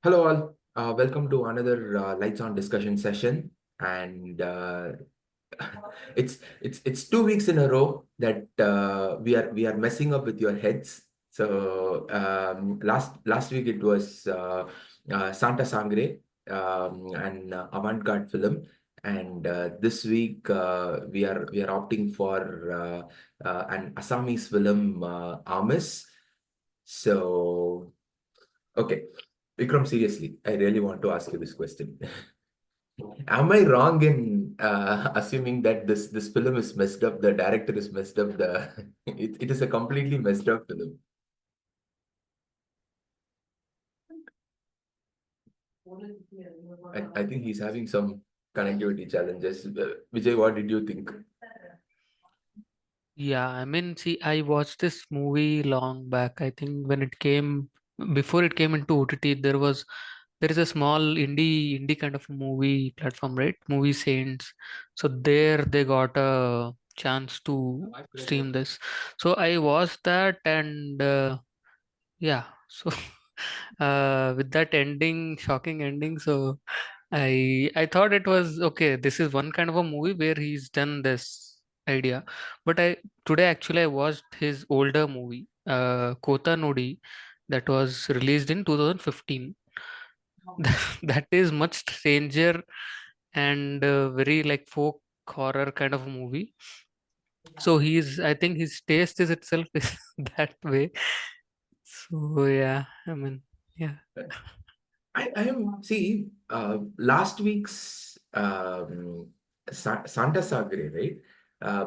Hello all, welcome to another Lights On discussion session. And it's 2 weeks in a row that we are messing up with your heads. So last week it was Santa Sangre, an avant-garde film, and this week we are opting for an Assamese film, Aamis. So okay. Vikram, seriously, I really want to ask you this question. Am I wrong in assuming that this film is messed up, the director is messed up, it is a completely messed up film? I think he's having some connectivity challenges. Vijay, what did you think? Yeah, I mean, see, I watched this movie long back. I think when it came, before it came into OTT, there is a small indie kind of movie platform, right? Movie Saints. So there they got a chance to stream this. So I watched that and yeah, so with that ending, shocking ending, so I thought it was okay. This is one kind of a movie where he's done this idea, but I today actually I watched his older movie, Kota Nodi, that was released in 2015. That is much stranger and very like folk horror kind of a movie. So I think his taste is itself is that way. So yeah, I mean, yeah, I am, see, last week's Santa Sagre, right?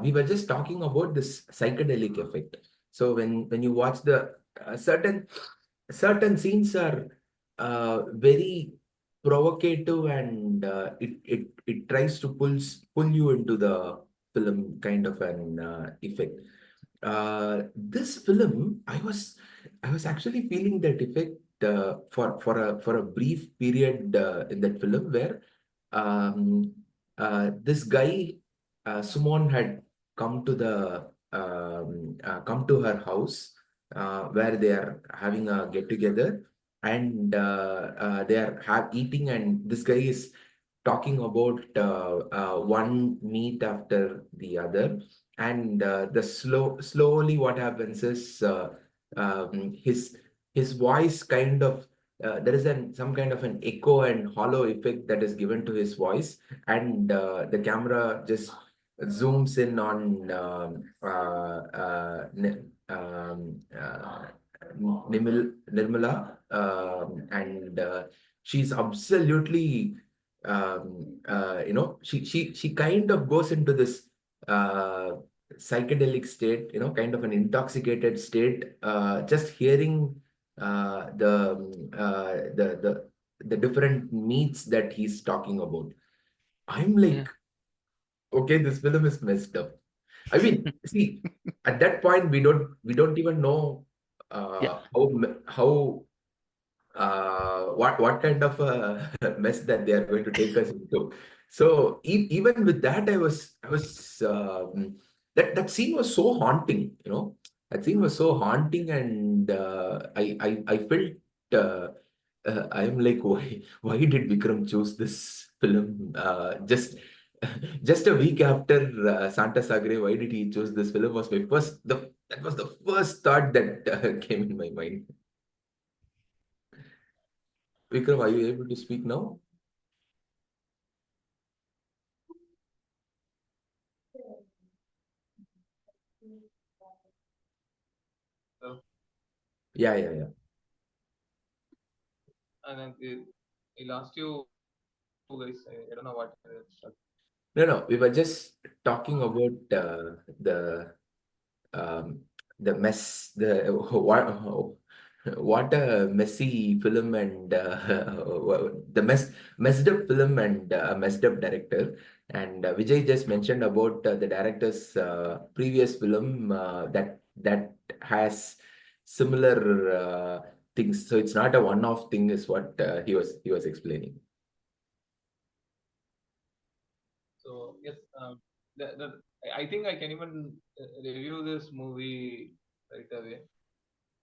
We were just talking about this psychedelic effect. So when you watch the certain scenes are very provocative, and it tries to pull you into the film kind of an effect. This film, I was actually feeling that effect for a brief period in that film where um, this guy Sumon had come to the come to her house where they are having a get together, and they are eating, and this guy is talking about one meat after the other, and the slowly what happens is his voice kind of there is some kind of an echo and hollow effect that is given to his voice, and the camera just zooms in on Nirmala, and she's absolutely she kind of goes into this uh, psychedelic state, kind of an intoxicated state, just hearing the different meats that he's talking about. I'm yeah, like, okay, this film is messed up. I mean, see, at that point we don't even know yeah, what kind of a mess that they are going to take us into. So even with that, that scene was so haunting. That scene was so haunting, and I felt I'm like, why did Vikram choose this film? Just a week after Santa Sagre, why did he choose this film? That was the first thought that came in my mind. Vikram, are you able to speak now? So, Yeah, yeah, yeah. and then I lost you guys. I don't know what. No, no, we were just talking about um, the mess, the what a messy film, and the messed up film, and messed up director. And Vijay just mentioned about the director's previous film that has similar things. So it's not a one-off thing, is what he was explaining. So yes, I think I can even review this movie right away.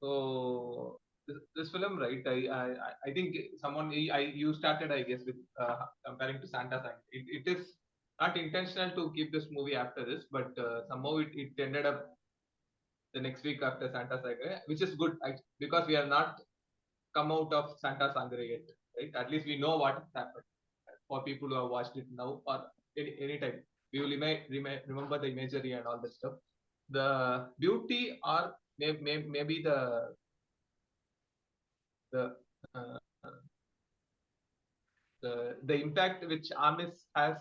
So this film, right? I think someone you started, I guess, with comparing to Santa Sang. It is not intentional to keep this movie after this, but somehow it ended up the next week after Santa Sangre, which is good because we are not come out of Santa Sangre yet, right? At least we know what has happened for people who have watched it now or any time. We will remember the imagery and all that stuff. The beauty or maybe the uh, the impact which Aamis has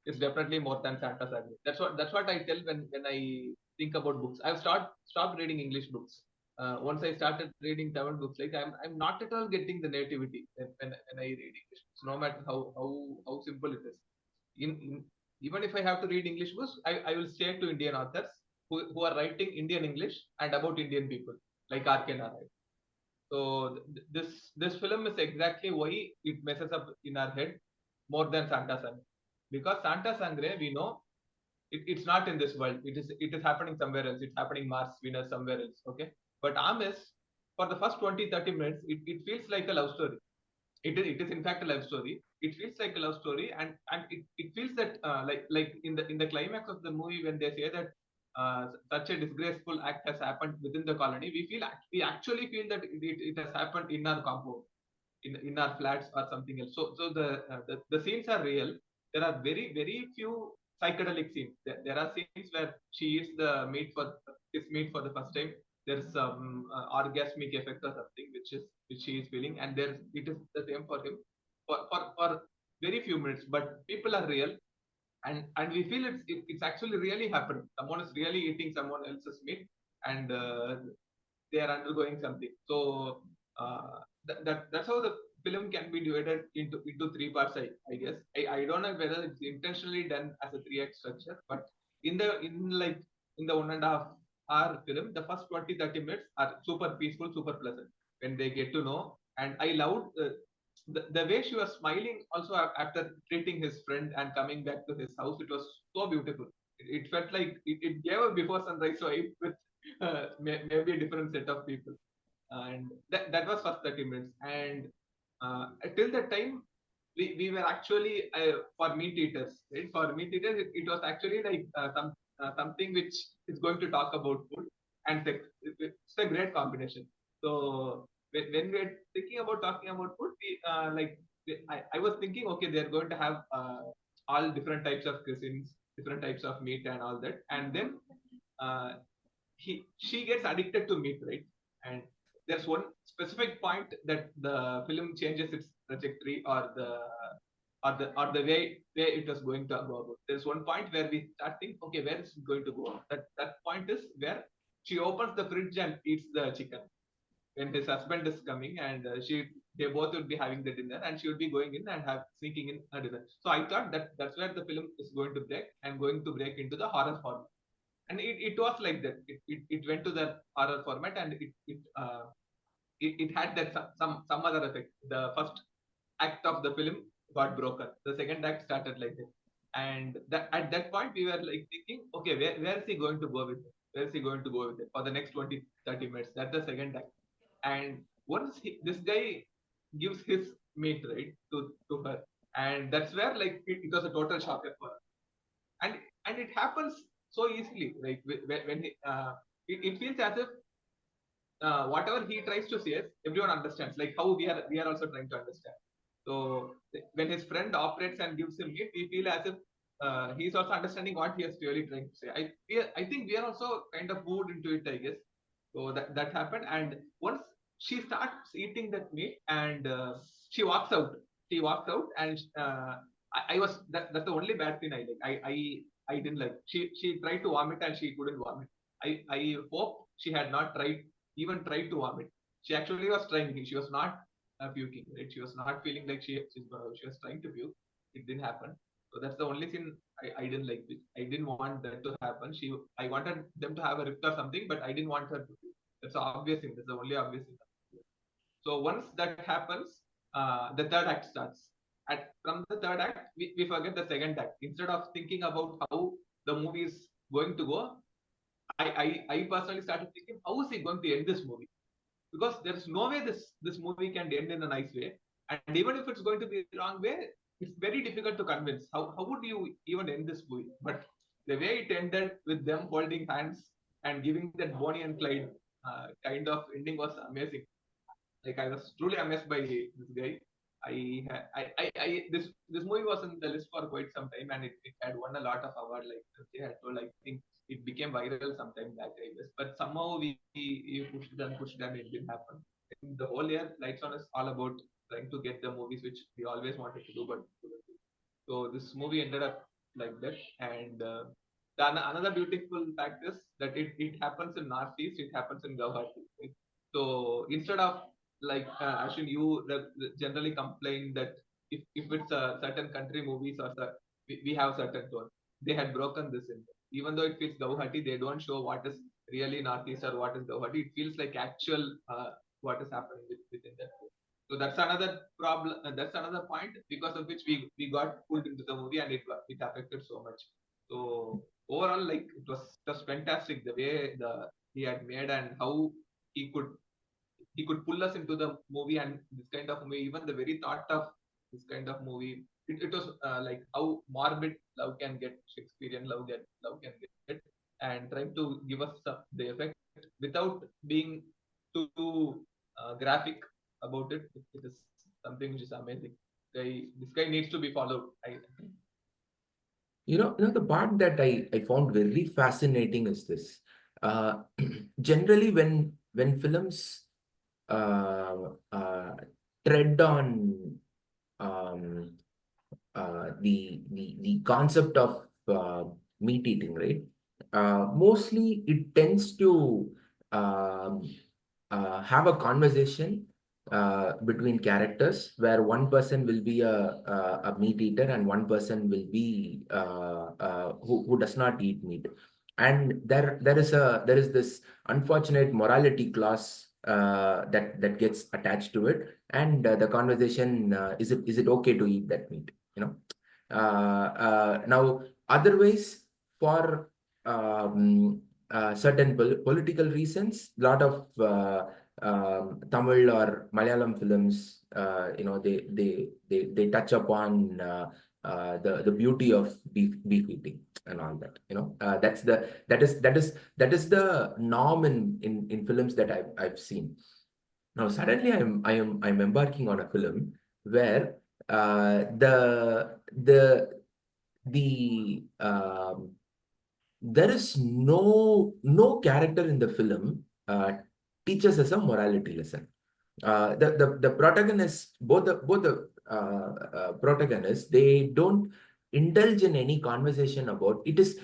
is definitely more than Santa Sangre. That's what I tell when I think about books. I've stopped reading English books. Once I started reading Tamil books, like I'm not at all getting the nativity when I read English books, no matter how simple it is. In even if I have to read English books, I will stay to Indian authors who are writing Indian English and about Indian people, like R.K. Narayan. So this film is exactly why it messes up in our head more than Santa Sangre, because Santa Sangre we know it's not in this world. It is happening somewhere else. It's happening Mars, Venus, somewhere else. Okay, but Aamis, for the first 20-30 minutes, it feels like a love story. It is in fact a love story. It feels like a love story, and it feels that like in the climax of the movie when they say that such a disgraceful act has happened within the colony, we actually feel that it has happened in our compound, in our flats or something else. So the scenes are real. There are very few psychedelic scenes. There are scenes where she eats the meat for the first time. There's some orgasmic effect or something which she is feeling, and there it is the same for him for very few minutes. But people are real, and we feel it's actually really happened. Someone is really eating someone else's meat, and they are undergoing something. So that's how the film can be divided into three parts. I guess I don't know whether it's intentionally done as a 3 act structure, but in the 1.5 hour film, the first 20-30 minutes are super peaceful, super pleasant when they get to know. And I loved the way she was smiling also after treating his friend and coming back to his house. It was so beautiful. It felt like it gave a before sunrise vibe with maybe a different set of people. And that was first 30 minutes. And till that time, we were actually for meat eaters, right? For meat eaters, it was actually like something which is going to talk about food and sex. It's a great combination. So when we're thinking about talking about food, I was thinking, okay, they're going to have all different types of cuisines, different types of meat and all that, and then uh, she gets addicted to meat, right? And there's one specific point that the film changes its trajectory or the way it was going to go about. There's one point where we start thinking, okay, where is it going to go? That point is where she opens the fridge and eats the chicken when his husband is coming, and they both would be having the dinner, and she would be going in and have sneaking in a dinner. So I thought that's where the film is going to break and going to break into the horror format. And it was like that. It went to the horror format, and it had that some other effect. The first act of the film got broken. The second act started like this, and at that point we were like thinking, okay, where is he going to go with it? Where is he going to go with it for the next 20-30 minutes? That's the second act. And once this guy gives his mate, right, to her, and that's where like it was a total shocker for her. and and it happens so easily, like when it feels as if whatever he tries to say, everyone understands, like how we are also trying to understand. So when his friend operates and gives him meat, we feel as if he's also understanding what he is really trying to say. I think we are also kind of moved into it, I guess. So that happened, and once she starts eating that meat, and she walks out. She walks out, and I was that's the only bad thing I like. I didn't like. She tried to vomit and she couldn't vomit. I hope she had not tried to vomit. She actually was trying. She was not puking. Right? She was not feeling like she was trying to puke. It didn't happen. So that's the only thing I didn't like. I didn't want that to happen. I wanted them to have a rift or something, but I didn't want her to. That's the obvious thing. That's the only obvious thing. So once that happens, the third act starts. From the third act, we forget the second act. Instead of thinking about how the movie is going to go, I personally started thinking, how is he going to end this movie? because there's no way this movie can end in a nice way. And even if it's going to be wrong way, it's very difficult to convince. How would you even end this movie? But the way it ended with them holding hands and giving that Bonnie and Clyde kind of ending was amazing. Like I was truly amazed by this guy. This movie was in the list for quite some time, and it had won a lot of award. Like they had told, I think it became viral sometime back, I guess. But somehow we pushed and it didn't happen. In the whole year, Lights On is all about trying to get the movies which we always wanted to do, but so this movie ended up like that. And another beautiful fact is that it happens in Northeast, it happens in Guwahati. Right? So instead of like Ashwin, you generally complain that if it's a certain country movies or we have certain tone. They had broken this in. Even though it feels Guwahati, they don't show what is really Northeast or what is Guwahati. It feels like actual what is happening within that. So that's another problem. That's another point because of which we got pulled into the movie and it affected so much. So overall, like it was fantastic the way he had made and how he could he could pull us into the movie and this kind of movie. Even the very thought of this kind of movie, it was like how morbid love can get, Shakespearean love can get, and trying to give us the effect without being too graphic about it. It is something which is amazing. This guy needs to be followed. The part that I found very fascinating is this. Generally, when films uh, uh, tread on um, the concept of meat eating, right? Mostly, it tends to um, have a conversation between characters where one person will be a meat eater and one person will be who does not eat meat, and there is this unfortunate morality clause that gets attached to it, and the conversation, is it okay to eat that meat, now otherwise, for certain political reasons, lot of Tamil or Malayalam films, they touch upon the beauty of beef eating and all that. That is the norm in films that I've seen. Now suddenly I'm embarking on a film where the there is no character in the film teaches us a morality lesson. The protagonists, both the protagonists, they don't indulge in any conversation about it. Is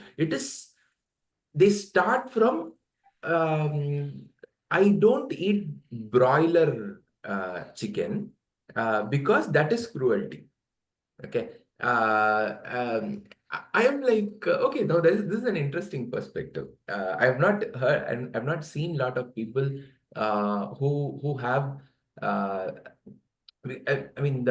they start from, I don't eat broiler chicken because that is cruelty. Okay. I am like, okay, now this is an interesting perspective. I have not heard and I've not seen a lot of people who have uh, I mean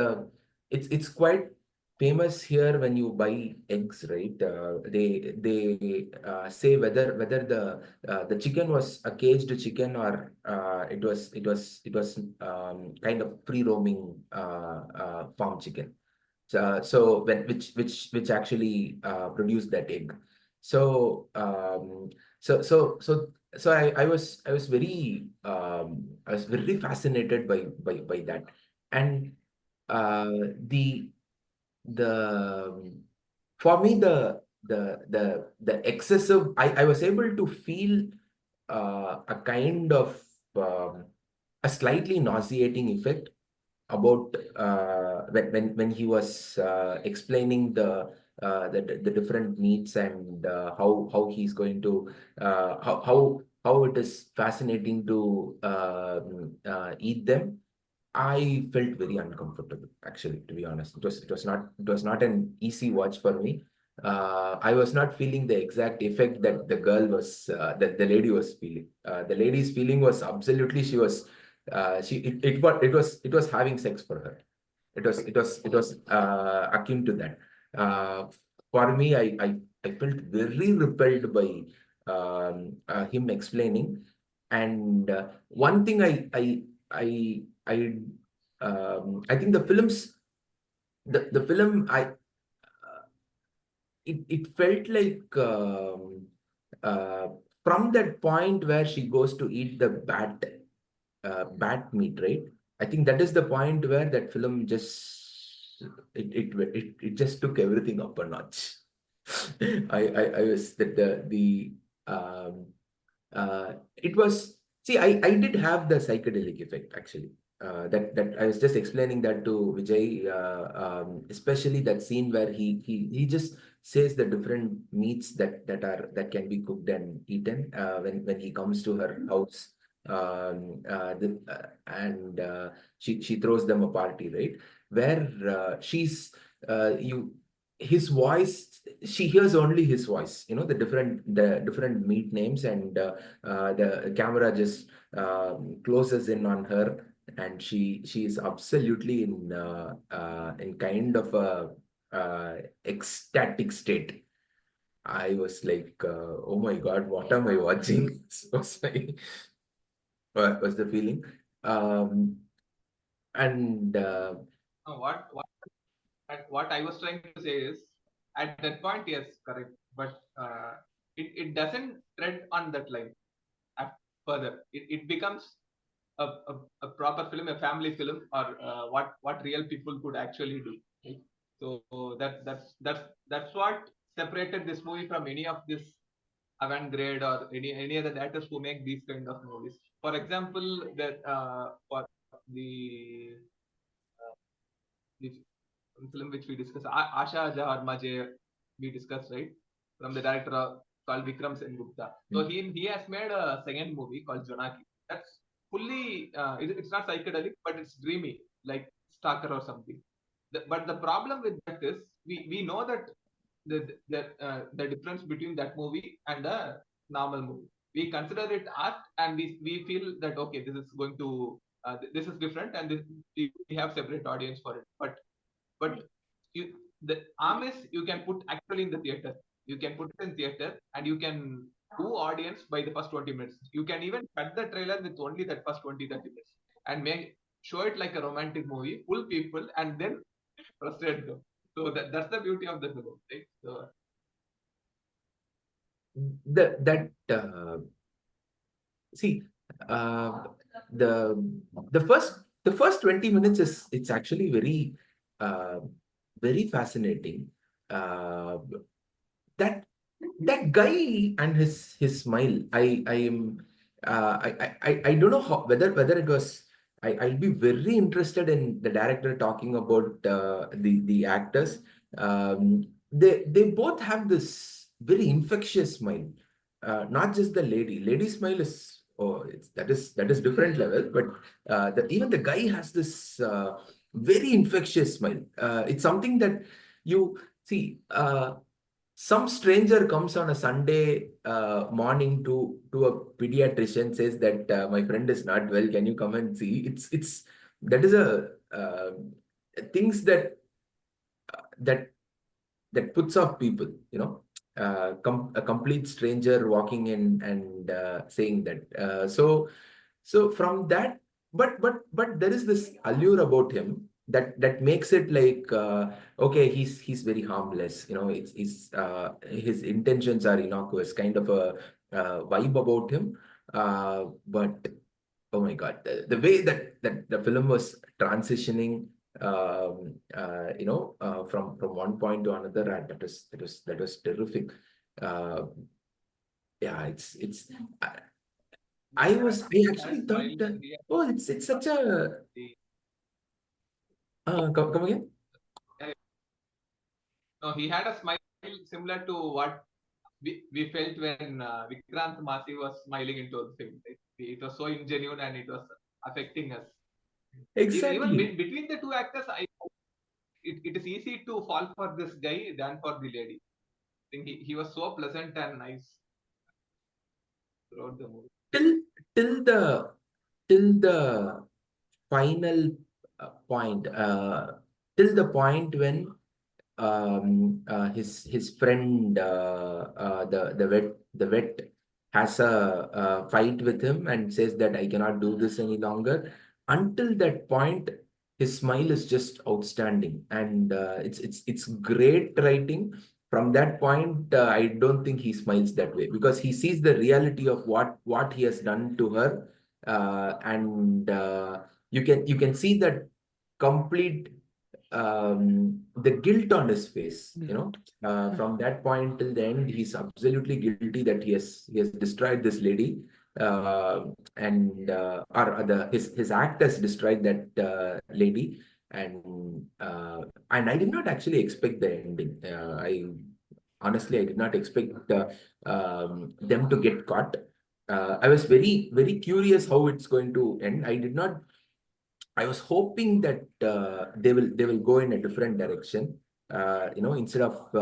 it's quite famous here when you buy eggs, right? They say whether the chicken was a caged chicken or it was kind of free roaming farm chicken. So which actually produced that egg. So I was very fascinated by that, and the the for me the excessive, I was able to feel a kind of a slightly nauseating effect about when he was explaining the different meats and how he's going to how it is fascinating to eat them. I felt very uncomfortable, actually, to be honest. It was not an easy watch for me. I was not feeling the exact effect that that the lady was feeling. The lady's feeling was absolutely, she was it was having sex for her. It was akin to that. Uh, for me, I felt very repelled by him explaining, And one thing I think the film it felt like uh, from that point where she goes to eat the bat meat, right? I think that is the point where that film just it just took everything up a notch. I was that um it was, see, I did have the psychedelic effect actually. That I was just explaining that to Vijay, especially that scene where he just says the different meats that can be cooked and eaten when he comes to her house, and she throws them a party, right? Where you his voice, she hears only his voice, the different meat names, and the camera just closes in on her, and she is absolutely in kind of a ecstatic state. I was like, oh my God, what am I watching? Was the feeling. Um, and No, what I was trying to say is, at that point, yes, correct, but it doesn't tread on that line further. It becomes a proper film, a family film, or what real people could actually do. Right? So that's what separated this movie from any of this avant-garde or any other directors who make these kind of movies. For example, that for the film which we discussed, Asha Jahar Maje, we discussed, right? From the director called Vikram Sengupta. So he has made a second movie called Jonaki. That's fully, it's not psychedelic, but it's dreamy, like Stalker or something. But the problem with that is, we know that the difference between that movie and the normal movie. We consider it art, and we feel that okay, this is going to this is different, and we have separate audience for it. But you the Aamis you can put actually in the theater. You can put it in theater, and you can do audience by the first 20 minutes. You can even cut the trailer with only that first 20-30 minutes and make show it like a romantic movie, pull people, and then frustrate them. So that's the beauty of the film, right? So that see, uh, the the first 20 minutes is it's actually uh, very fascinating. Uh, that that guy and his smile. I am I don't know whether it was. I'll be very interested in the director talking about the actors. They both have this very infectious smile. Not just the lady smile is, oh, that is different level, but even the guy has this very infectious smile. It's something that you see. Some stranger comes on a Sunday morning to a pediatrician, says that my friend is not well. Can you come and see? It's that is a things that that puts off people. A complete stranger walking in and saying that. So from that, but there is this allure about him that makes it like, okay, he's very harmless. It's his intentions are innocuous, kind of a vibe about him. But oh my God, the way that the film was transitioning, from one point to another, and that was terrific. Uh, yeah, it's. I that actually thought smile, that, oh, it's such a the come again. no, he had a smile similar to what we felt when Vikrant Masi was smiling into the film. It was so ingenuine and it was affecting us. Even Exactly. between the two actors, it is easy to fall for this guy than for the lady. I think he was so pleasant and nice throughout the movie. Till till the final point, till the point when his friend, the vet has a fight with him and says that I cannot do this any longer. Until that point, his smile is just outstanding, and it's great writing. From that point, I don't think he smiles that way because he sees the reality of what he has done to her, and you can see that complete the guilt on his face. From that point till the end, he's absolutely guilty that he has destroyed this lady, and or the his act has destroyed that lady, and I did not actually expect the ending. I honestly I did not expect them to get caught. I was very very curious how it's going to end. I was hoping that they will go in a different direction. Instead of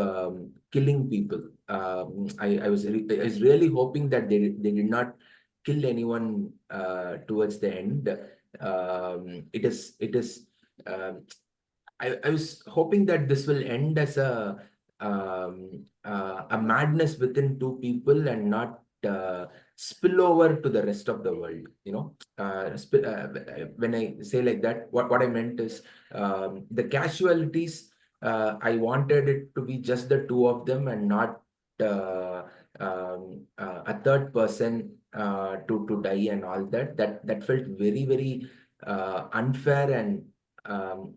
killing people. I was really hoping that they did not kill anyone towards the end. It is. I was hoping that this will end as a madness within two people and not spill over to the rest of the world. When I say like that, what I meant is the casualties. I wanted it to be just the two of them and not a third person to die and all that. That felt very very unfair, and um,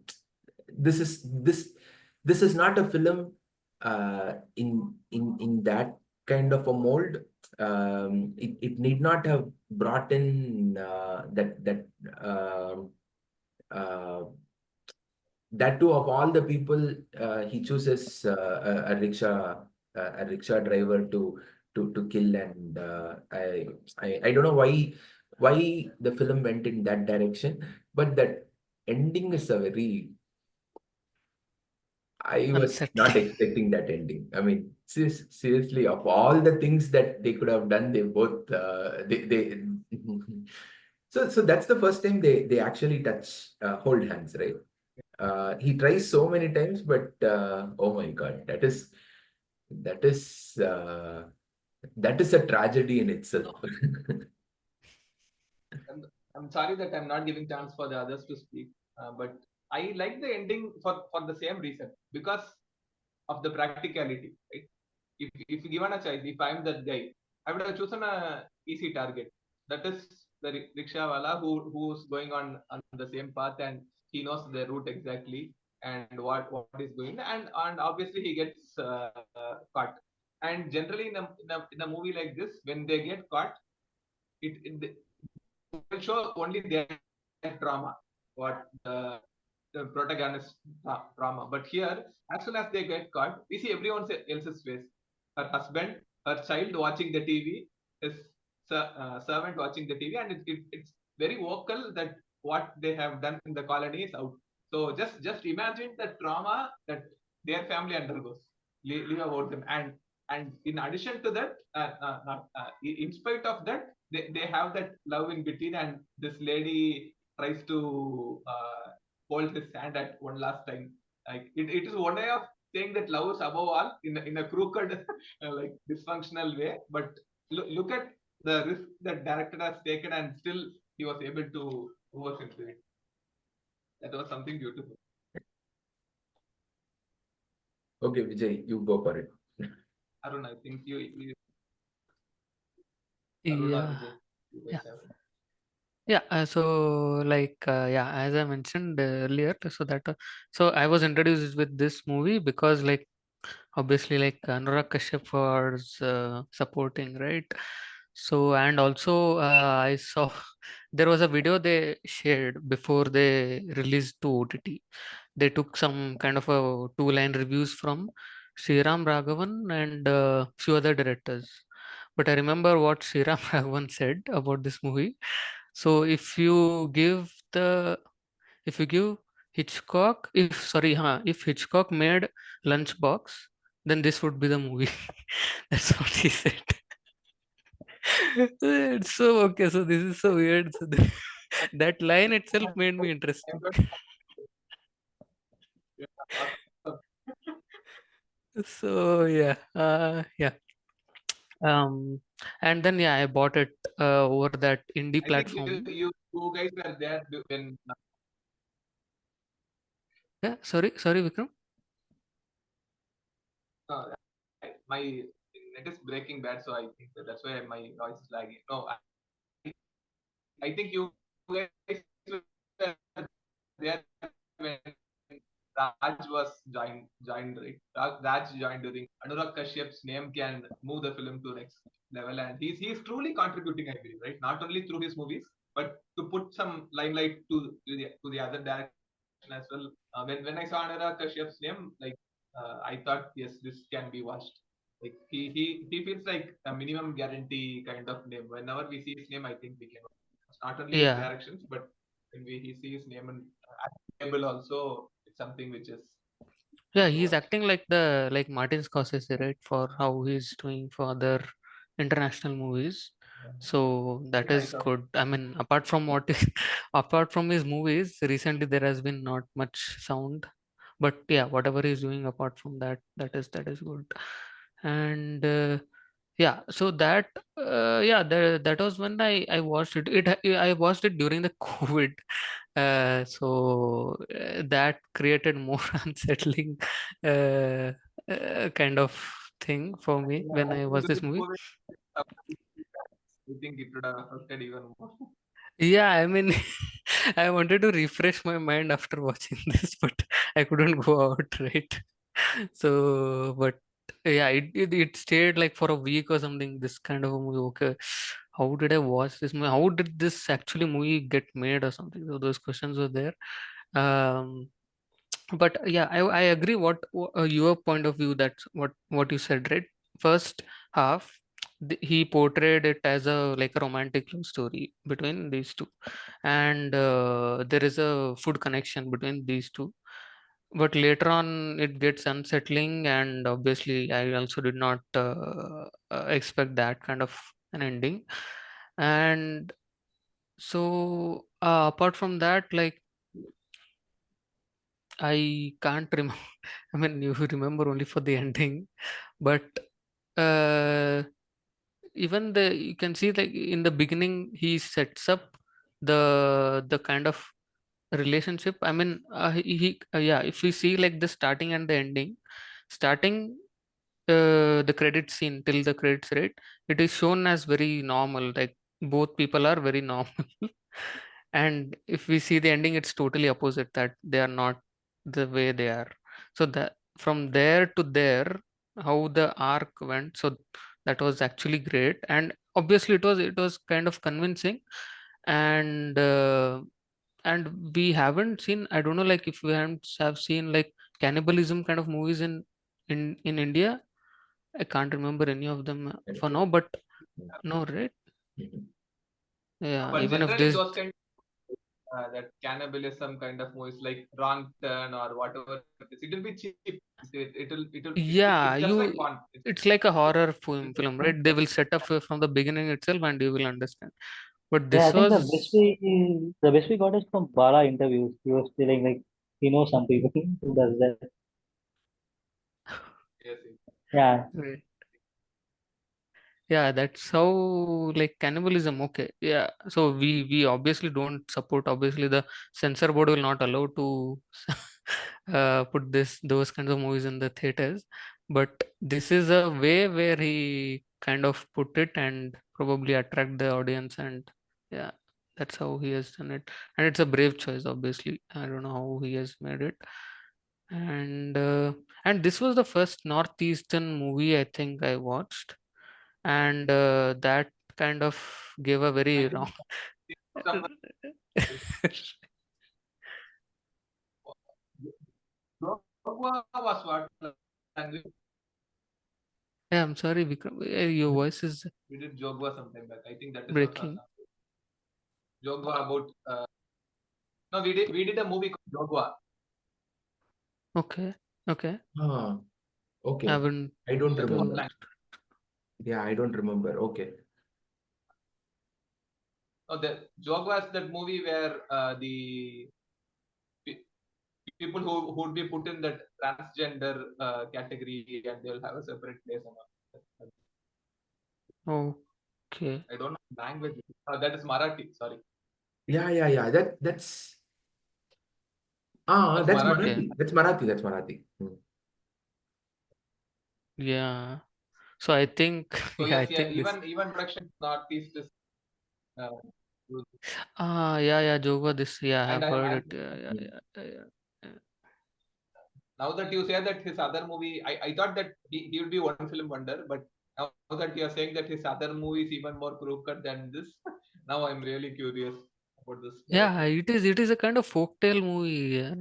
this is this is not a film in that kind of a mold. It need not have brought in uh, that too, of all the people, he chooses a rickshaw driver to kill, and I don't know why the film went in that direction, but that ending is a very I was not Unsettling. expecting that ending. I mean, seriously, of all the things that they could have done, they both they so that's the first time they actually hold hands, right? He tries so many times, but oh my God, that is uh, that is a tragedy in itself. I'm sorry that I'm not giving chance for the others to speak, but I like the ending for the same reason, because of the practicality. Right? If given a choice, if I'm that guy, I would have chosen a easy target. That is the rickshaw wala who's going on the same path, and he knows the route exactly and what is going, and obviously he gets caught. And generally in a movie like this, when they get caught, it will show only their trauma, what the protagonist trauma. But here, as soon as they get caught, we see everyone else's face. Her husband, her child watching the TV, his servant watching the TV, and it's very vocal that what they have done in the colony is out. So just imagine the trauma that their family undergoes. Leave about them, and in addition to that, in spite of that, they have that love in between, and this lady tries to hold his hand at one last time. Like it is one way of saying that love is above all in a crooked, like dysfunctional way. But look at the risk that director has taken, and still he was able to overcome it. That was something beautiful. Okay, Vijay, you go for it. Arun, I think you Arun or Yeah. Vijay, you Yeah. guys have. Yeah, yeah, as I mentioned earlier, so I was introduced with this movie because, like, obviously, like Anurag Kashyap was supporting, right? So, and also, I saw there was a video they shared before they released to OTT. They took some kind of a two-line reviews from Sriram Raghavan and few other directors. But I remember what Sriram Raghavan said about this movie. So if you give Hitchcock, if Hitchcock made Lunchbox, then this would be the movie. That's what he said. It's so okay. So this is so weird. That line itself made me interesting. So yeah, yeah. And then yeah, I bought it over that indie I think platform. you guys were there when Yeah, sorry, Vikram. my net is breaking bad, so I think that's why my voice is lagging. No, I think you guys were there when Raj was joined right. Raj joined during Anurag Kashyap's name can move the film to next level, and he's truly contributing, I believe, right? Not only through his movies, but to put some limelight to the other direction as well. When I saw Anurag Kashyap's name, like I thought, yes, this can be watched. Like he feels like a minimum guarantee kind of name. Whenever we see his name, I think we can watch. Not only his Yeah, directions, but when he sees his name and table also, it's something which is yeah, good to he's watch. acting like Martin Scorsese, right? For how he's doing for other international movies. So that Yeah, I is saw. good. I mean, apart from what apart from his movies, recently there has been not much sound. But yeah, whatever he's doing apart from that, that is good. And yeah, so that yeah, that was when I watched it. I watched it during the COVID. So that created more unsettling uh, kind of thing for me Yeah, when I I think watched with this this movie. movie, I think it would have affected even more. Yeah, I mean, I wanted to refresh my mind after watching this, but I couldn't go out, right? So, but yeah, it stayed like for a week or something. This kind of a movie. Okay, how did I watch this movie? How did this actually movie get made or something? So those questions were there. Um, but yeah, I agree your point of view. That's what you said, right? First half, he portrayed it as a like a romantic love story between these two, and there is a food connection between these two. But later on it gets unsettling, and obviously I also did not expect that kind of an ending. And so apart from that, like, I can't remember. I mean, you remember only for the ending, but uh, even the you can see like in the beginning he sets up the kind of relationship. I mean, yeah. If we see like the starting and the ending, starting the credit scene till the credits, right? It is shown as very normal. Like both people are very normal, and if we see the ending, it's totally opposite that they are not the way they are. So that from there to there, how the arc went, so that was actually great, and obviously it was kind of convincing. And and we haven't seen, I don't know, like if we haven't have seen like cannibalism kind of movies in India. I can't remember any of them for now, but no, right? Mhm. Yeah, But even if generally, this, those kind that cannibalism kind of movies like Wrong Turn or whatever it will be cheap. yeah, It's just like fun. it's like a horror film, right? They will set up from the beginning itself, and you will understand. But Yeah, this I think was, the best we got is from Bala interviews. He was feeling like he knows some people who does that. Yes, yes. Yeah, right. Yeah, that's how, like cannibalism. Okay, yeah. So we obviously don't support. Obviously, the censor board will not allow to put those kinds of movies in the theaters. But this is a way where he kind of put it and probably attract the audience, and yeah, that's how he has done it. And it's a brave choice. Obviously, I don't know how he has made it. And and this was the first northeastern movie I think I watched, and that kind of gave a I very think wrong. some Jogwa was what language Yeah, I'm sorry, Vikram. Your voice is we did Jogwa sometime back. I think that is also breaking. Assam. Jogwa about no, we did a movie called Jogwa. Okay, okay. Ah, I okay. haven't. I don't That was remember. Uh, language. Yeah, I don't remember. Okay. No, the Jogwa is that movie where the pe- people who would be put in that transgender category and they'll have a separate place and all. Okay. I don't know language. That is Marathi. Sorry, Yeah. That's that's that's Marathi. Okay. Marathi. That's Marathi. That's Marathi. Yeah. So I think, So yeah, I yes, yeah. think this. Even production Northeast is uh, good. Yeah, Joga, this, yeah, I And have heard and it. Yeah. now that you say that his other movie, I thought that he would be one film wonder, but now that you are saying that his other movie is even more crooked than this, now I'm really curious about this Yeah, director. it is a kind of folktale movie. Yeah.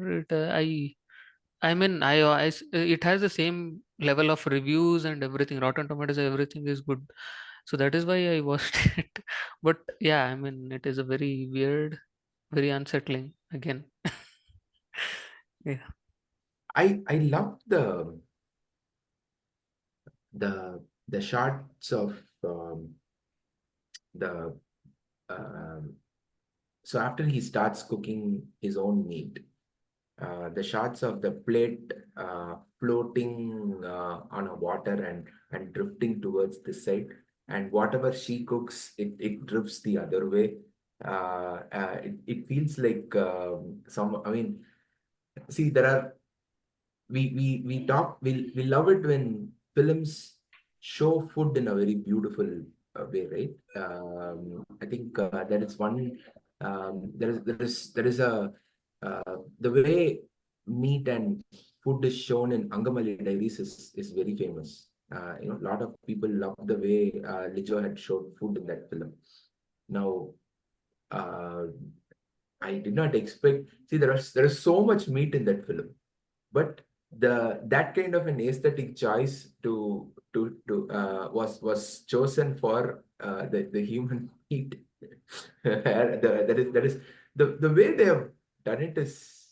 I mean, it has the same level of reviews and everything. Rotten Tomatoes, everything is good. So that is why I watched it. But yeah, I mean, it is a very weird, very unsettling again. Yeah. I love the the shots of the um, so after he starts cooking his own meat, the shots of the plate floating on a water and drifting towards the side, and whatever she cooks, it drifts the other way. It feels like some. I mean, see, there are we love it when films show food in a very beautiful way, right? I think there is one there is a the way meat and food is shown in Angamali Diaries is very famous. A lot of people love the way Lijo had showed food in that film. Now, uh, I did not expect. See, there is so much meat in that film, but that kind of an aesthetic choice was chosen for the human heat. That is the way they have done it is,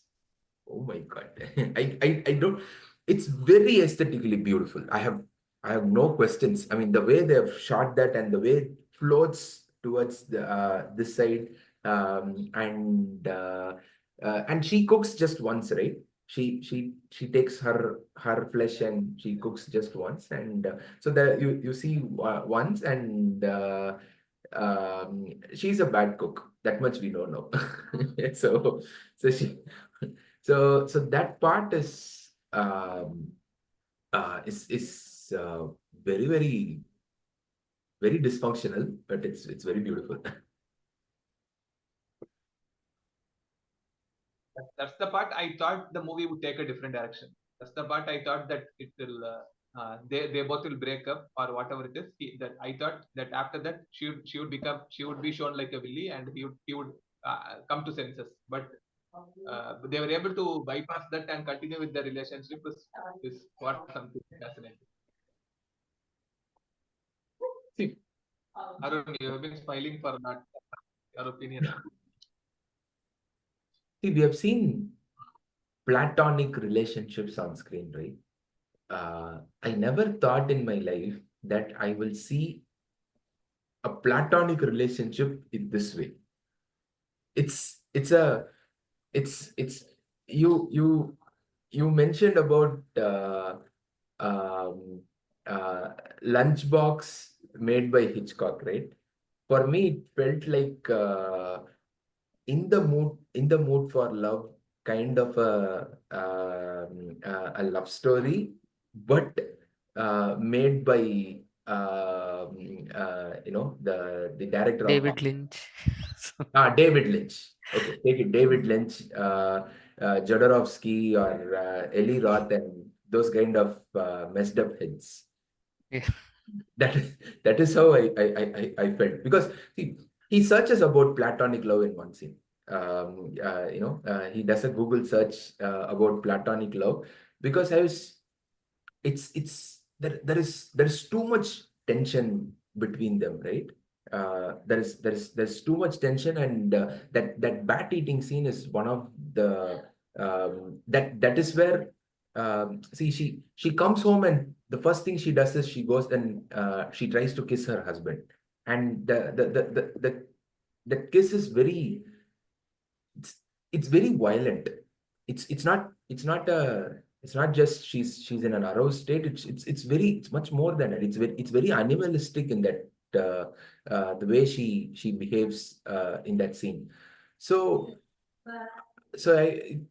oh my God. I don't, it's very aesthetically beautiful. I have no questions. I mean, the way they have shot that and the way it floats towards the this side, and she cooks just once, right? She takes her flesh and she cooks just once, and so that you see once, and she's a bad cook. That much we don't know. so so she so that part is very very dysfunctional, but it's very beautiful. That's the part I thought the movie would take a different direction. That's the part I thought that it will they both will break up or whatever it is. That I thought that after that she would be shown like a Willy and he would come to senses. But they were able to bypass that and continue with the relationship is what something fascinating. See, Arun, you have been smiling for not your opinion. we have seen platonic relationships on screen, right? I never thought in my life that I will see a platonic relationship in this way. It's a it's you mentioned about um, uh, lunchbox made by Hitchcock, right? For me, it felt like in the mood for love, kind of a love story, but made by the director of David Lynch. So, David Lynch. Okay, take it, David Lynch, Jodorowsky, or Eli Roth, and those kind of messed up heads. yeah. That that is how I felt, because see, he searches about platonic love in one scene. He does a Google search about platonic love, because there is too much tension between them, right? There's too much tension, and that bat eating scene is one of the that is where see, she comes home, and the first thing she does is she goes and she tries to kiss her husband, and the kiss is very, it's it's very violent. It's not just she's in an aroused state. It's much more than that. It's very animalistic in that the way she behaves in that scene. So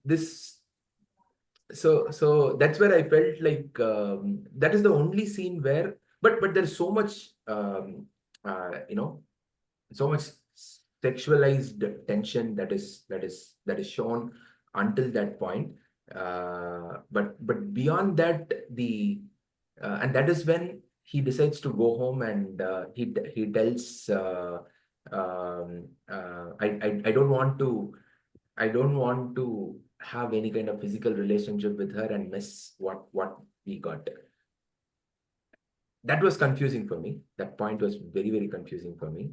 this so that's where I felt like that is the only scene where, but there's so much you know, so much sexualized tension that is shown until that point. But beyond that, and that is when he decides to go home, and he tells I don't want to have any kind of physical relationship with her and miss what we got. That was confusing for me. That point was very, very confusing for me.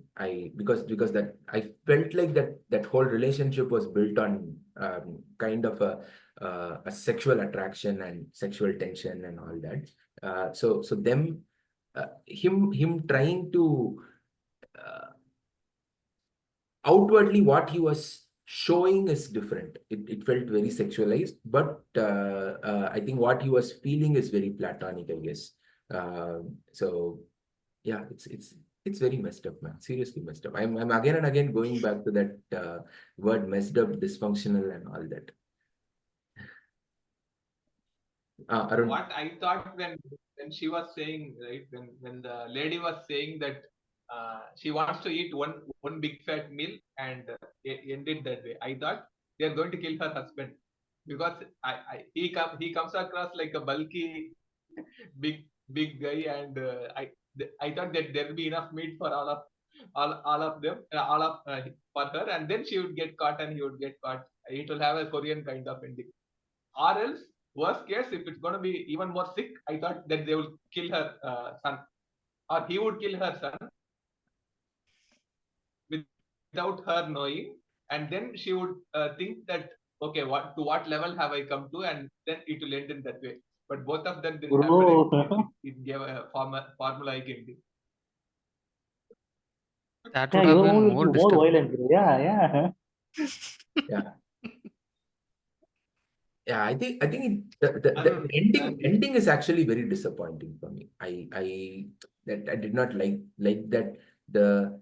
Because that I felt like that whole relationship was built on kind of a sexual attraction and sexual tension and all that. So them him trying to outwardly what he was showing is different. It felt very sexualized, but I think what he was feeling is very platonic, I guess. So yeah, it's very messed up, man. Seriously messed up. I'm again and again going back to that word messed up, dysfunctional, and all that. Arun. What I thought when she was saying, right, when the lady was saying that she wants to eat one big fat meal and end it that way, I thought they are going to kill her husband, because he comes across like a bulky big guy, and I thought that there will be enough meat for all of them, all of for her, and then she would get caught and he would get caught. It will have a Korean kind of ending. Or else, worst case, if it's going to be even more sick, I thought that they will kill her son, or he would kill her son without her knowing, and then she would think that, okay, what level have I come to, and then it will end in that way. But both of them didn't happen. Bro, It gave a formulaic ending. That yeah, would have your been movie more will be more disturbing. violent, bro. Yeah. Yeah. Yeah, I think the ending is actually very disappointing for me. I did not like that. The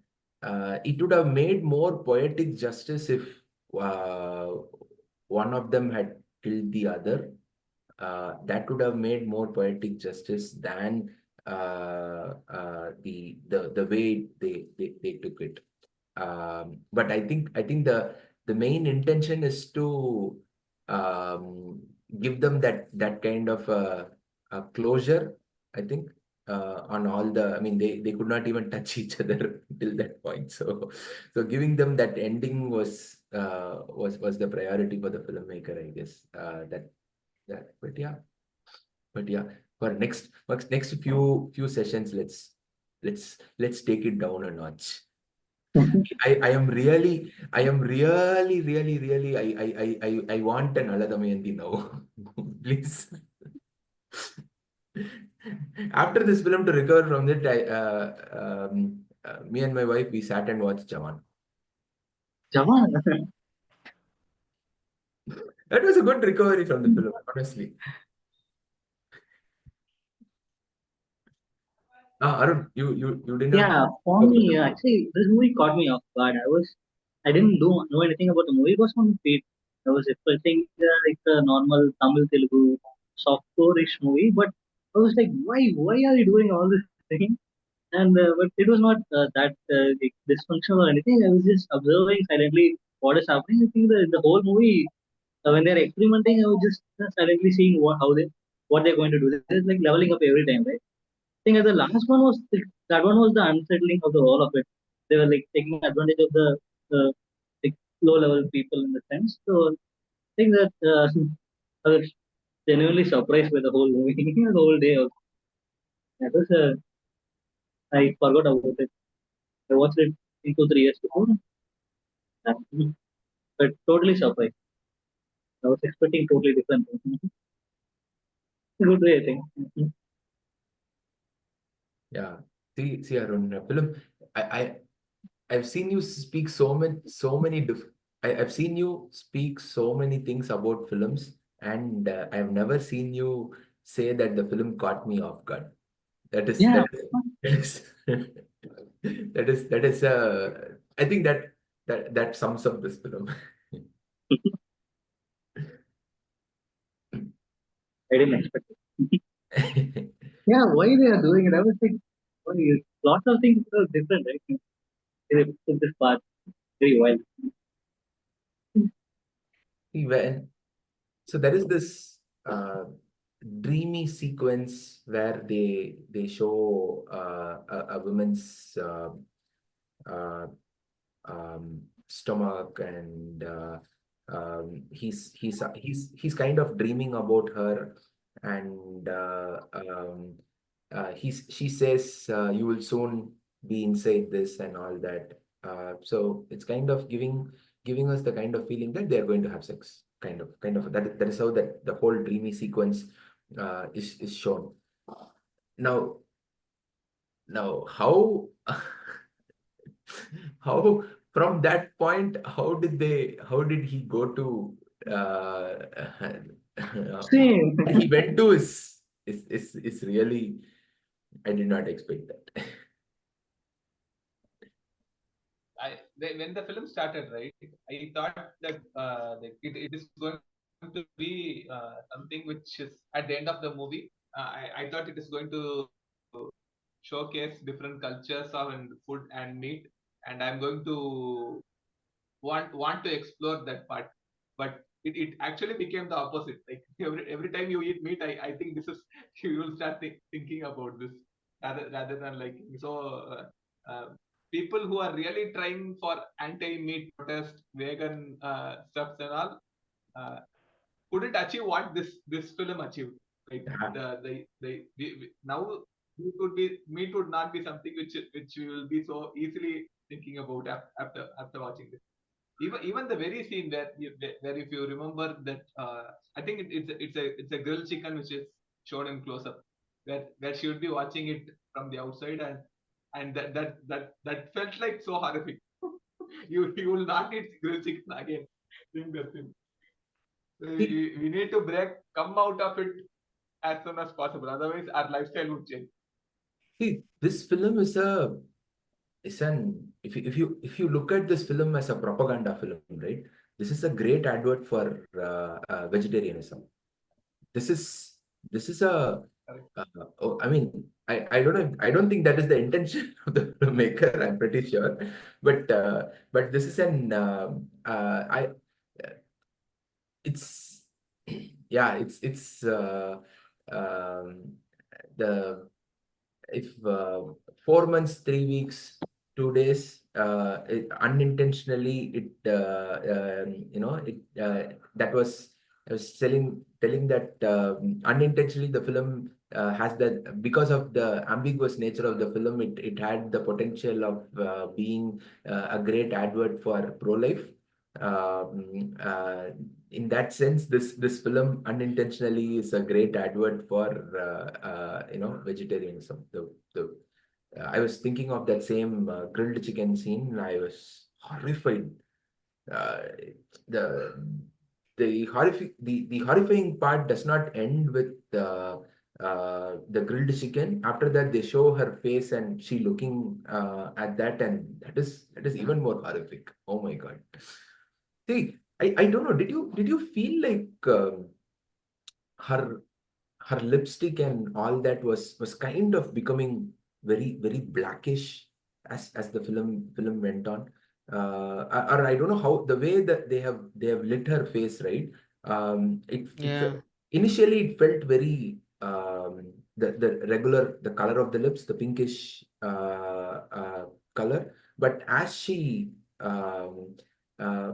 it would have made more poetic justice if one of them had killed the other. That would have made more poetic justice than the way they took it. But I think the main intention is to give them that kind of a closure. I think on all the. I mean, they could not even touch each other till that point. So giving them that ending was the priority for the filmmaker, I guess. That. But yeah. For next few sessions, let's take it down a notch. I am really, I want an Aladamayanti now. Please. After this film, to recover from it, me and my wife, we sat and watched Jawan. Jawan. That was a good recovery from the film, honestly. Arun, you did not Yeah, for know about me, the movie. actually, this movie caught me off guard. I didn't know anything about the movie. It was on the feed. I was expecting like a normal Tamil Telugu softcore-ish movie, but I was like, why are you doing all this thing? And but it was not that like, dysfunctional or anything. I was just observing silently what is happening. I think the whole movie, when they're experimenting, I was just silently seeing what they're going to do. It's like leveling up every time, right? Think the last one was that one was the unsettling of the whole of it. They were like taking advantage of the like, low level people in the sense. So I think that I was genuinely surprised by the whole movie, the whole day. That was I forgot about it. I watched it in 2 3 years before, but totally surprised. I was expecting totally different things. Good way, I think. Yeah. See, Arun, film. I I've seen you speak I've seen you speak so many things about films, and I've never seen you say that the film caught me off guard. That is Yeah, that is that is I think that sums up this film. I didn't expect it. Yeah, why they are doing it? I was like, why lots of things are different, right? They took this path very wild. When so there is this dreamy sequence where they show a woman's uh, stomach, and he's kind of dreaming about her, and she says, "You will soon be inside this," and all that. So it's kind of giving us the kind of feeling that they're going to have sex, kind of that is how that the whole dreamy sequence is shown. Now, how how from that point, how did he go to Same. he went to is really, I did not expect that. When the film started, right, I thought that it is going to be something which is at the end of the movie. I thought it is going to showcase different cultures of and food and meat, and I'm going to want to explore that part. But it actually became the opposite. Like every time you eat meat, I think this is you will start thinking about this rather than liking. So people who are really trying for anti-meat protest, vegan stuffs and all, uh, couldn't achieve what this film achieved. Like Yeah. now meat would not be something which we will be so easily thinking about after watching this. Even the very scene where if you remember that, I think it's a grilled chicken which is shown in close up, where she would be watching it from the outside, and that felt like so horrific. You will not eat grilled chicken again. Think that thing. So See, we need to come out of it as soon as possible. Otherwise, our lifestyle would change. this film is an if you look at this film as a propaganda film, right? This is a great advert for vegetarianism. This is this is a Correct. oh, I mean, I don't know. I don't think that is the intention of the filmmaker. I'm pretty sure, but this is an I it's yeah, it's um, the if 4 months, 3 weeks, 2 days, unintentionally that was I was telling that unintentionally the film has that, because of the ambiguous nature of the film, it had the potential of being a great advert for pro-life. In that sense, this film unintentionally is a great advert for vegetarianism. I was thinking of that same grilled chicken scene. I was horrified. Uh, the the horrifying part does not end with the grilled chicken. After that, they show her face and she looking at that, and that is even more horrific. Oh my God. See, I don't know. Did you feel like her her lipstick and all that was kind of becoming very blackish as the film went on? Or I don't know how the way that they have lit her face, right? Yeah. Initially it felt very the regular, the color of the lips, the pinkish color, but as she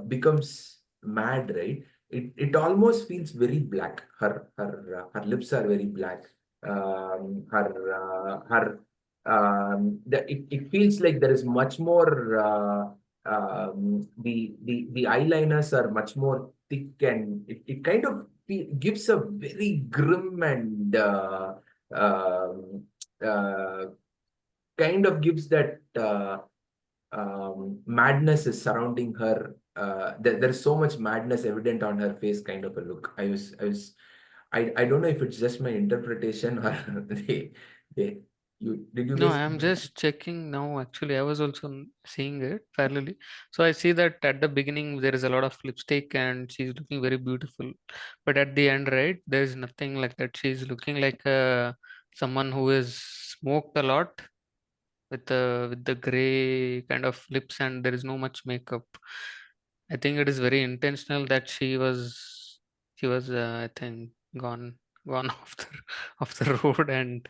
becomes mad, right? It almost feels very black. Her lips are very black. Her it feels like there is much more. The eyeliners are much more thick, and it kind of gives a very grim and um, uh, kind of gives that madness is surrounding her. There's so much madness evident on her face, kind of a look. I don't know if it's just my interpretation or they Did you No, guys? I'm just checking now. Actually, I was also seeing it parallelly. So I see that at the beginning there is a lot of lipstick and she's looking very beautiful. But at the end, right, there is nothing like that. She's looking like someone who has smoked a lot with the gray kind of lips, and there is no much makeup. I think it is very intentional that she was I think gone off the road and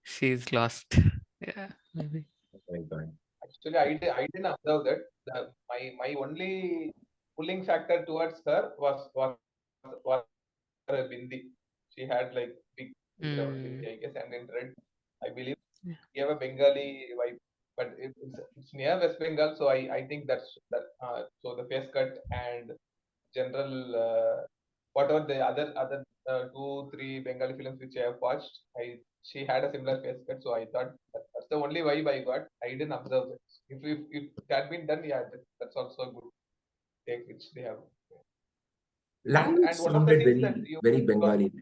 she's lost. Yeah, maybe. Oh my God. Actually, I didn't observe that. My only pulling factor towards her was her bindi. She had like big round bindi, I guess, Mm, and in red, I believe yeah. gave a Bengali vibe. But it's near West Bengal, so I think that. So the face cut and general whatever the other 2 3 Bengali films which I have watched, she had a similar face cut, so I thought that's the only vibe I got. I didn't observe it. If it had been done, yeah, that's also a good take which they have. Language And one of the sounded scenes that very, you very told, Bengali.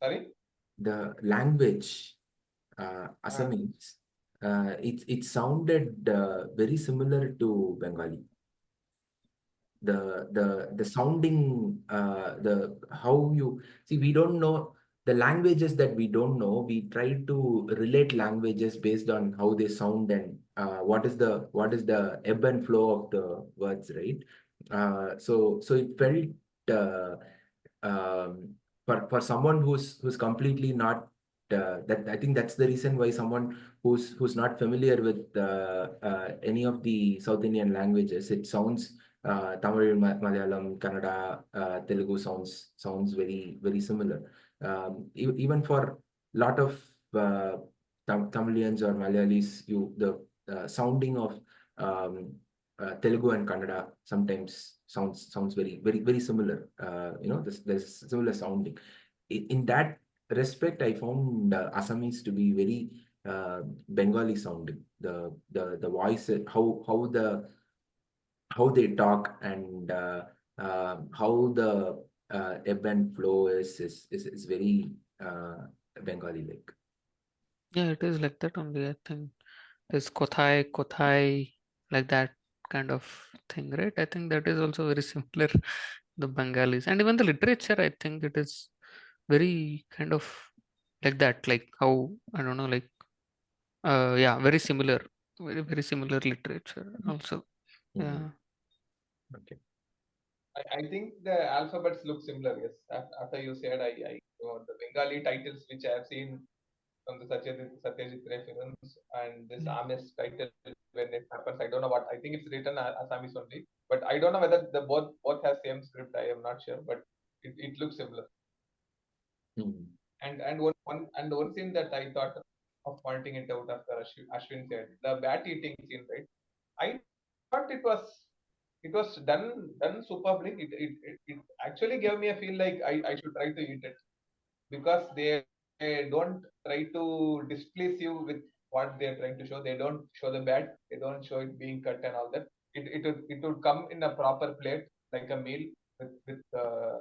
sorry, The language, uh, Assamese, it sounded very similar to Bengali. The sounding, the how you see, we don't know the languages that we don't know. We try to relate languages based on how they sound and what is the ebb and flow of the words, right? So it felt uh, um, for someone who's completely not that. I think that's the reason why someone who's not familiar with any of the South Indian languages, it sounds Tamil, Malayalam, Kannada, Telugu sounds very very similar. Even for lot of Tamilians or Malayalis, the sounding of um, Telugu and Kannada sometimes sounds very very very similar. There's similar sounding. In that respect, I found Assamese to be very Bengali sounding. The voice, how they talk and how the ebb and flow is very Bengali like. Yeah, it is like that only. I think there's kothai, like that kind of thing, right? I think that is also very similar the Bengalis, and even the literature. I think it is very kind of like that, like how I don't know, like yeah, very similar, very very similar literature also. Mhm. Yeah, Okay. I think the alphabets look similar. Yes, after you said, I the Bengali titles which I have seen from the Satyajit Ray films and this yeah, Aamis title when it happens. I don't know what. I think it's written Assamese only, but I don't know whether the both has same script. I am not sure, but it looks similar. Mhm. And one scene that I thought of pointing it out after Ashwin said the bat eating scene, right? I thought it was done superbly. It actually gave me a feel like I should try to eat it because they don't try to displease you with what they're trying to show. They don't show the bat. They don't show it being cut and all that. It would come in a proper plate like a meal with with uh,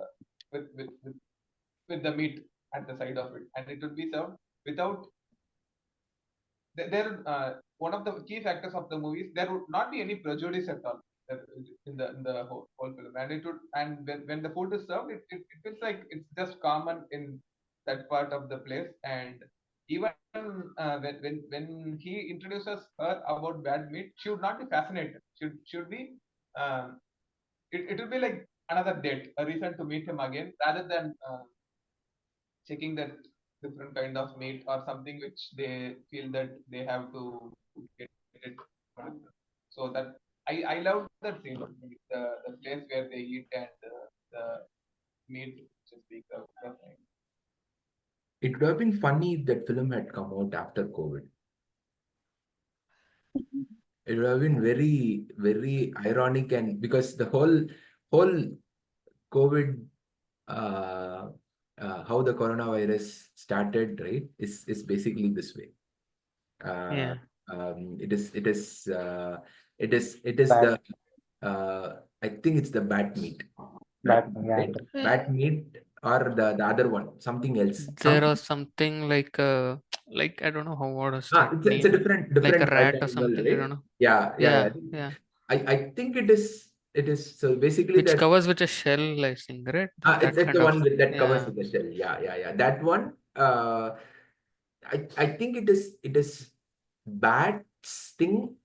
with the meat at the side of it, and it would be served without there. One of the key factors of the movies, there would not be any prejudice at all in the whole film, and it would and when the food is served, it feels like it's just common in that part of the place. And even when he introduces her about bad meat, she would not be fascinated. Should be um, it would be like another date, a reason to meet him again, rather than checking that different kind of meat or something which they feel that they have to get it. So that I love that scene, the place where they eat and the meat which is being served. It would have been funny if that film had come out after COVID. It would have been very, very ironic, and because the whole COVID, uh, how the coronavirus started, right, is basically this way. Uh, yeah. it is Bad, the I think it's the bat meat, bad, yeah. right? Eh, Bat meat or the other one, something else. There Some was something like like I don't know what's Ah, that it's a name, different like a bat rat or animal, something. I right? don't know. Yeah, yeah, Yeah, yeah. yeah. I think it is so basically Which that covers with a shell, I think, right? That it's kind the of, one that covers yeah. with the shell. Yeah, yeah, yeah. That one. I think it is bats thing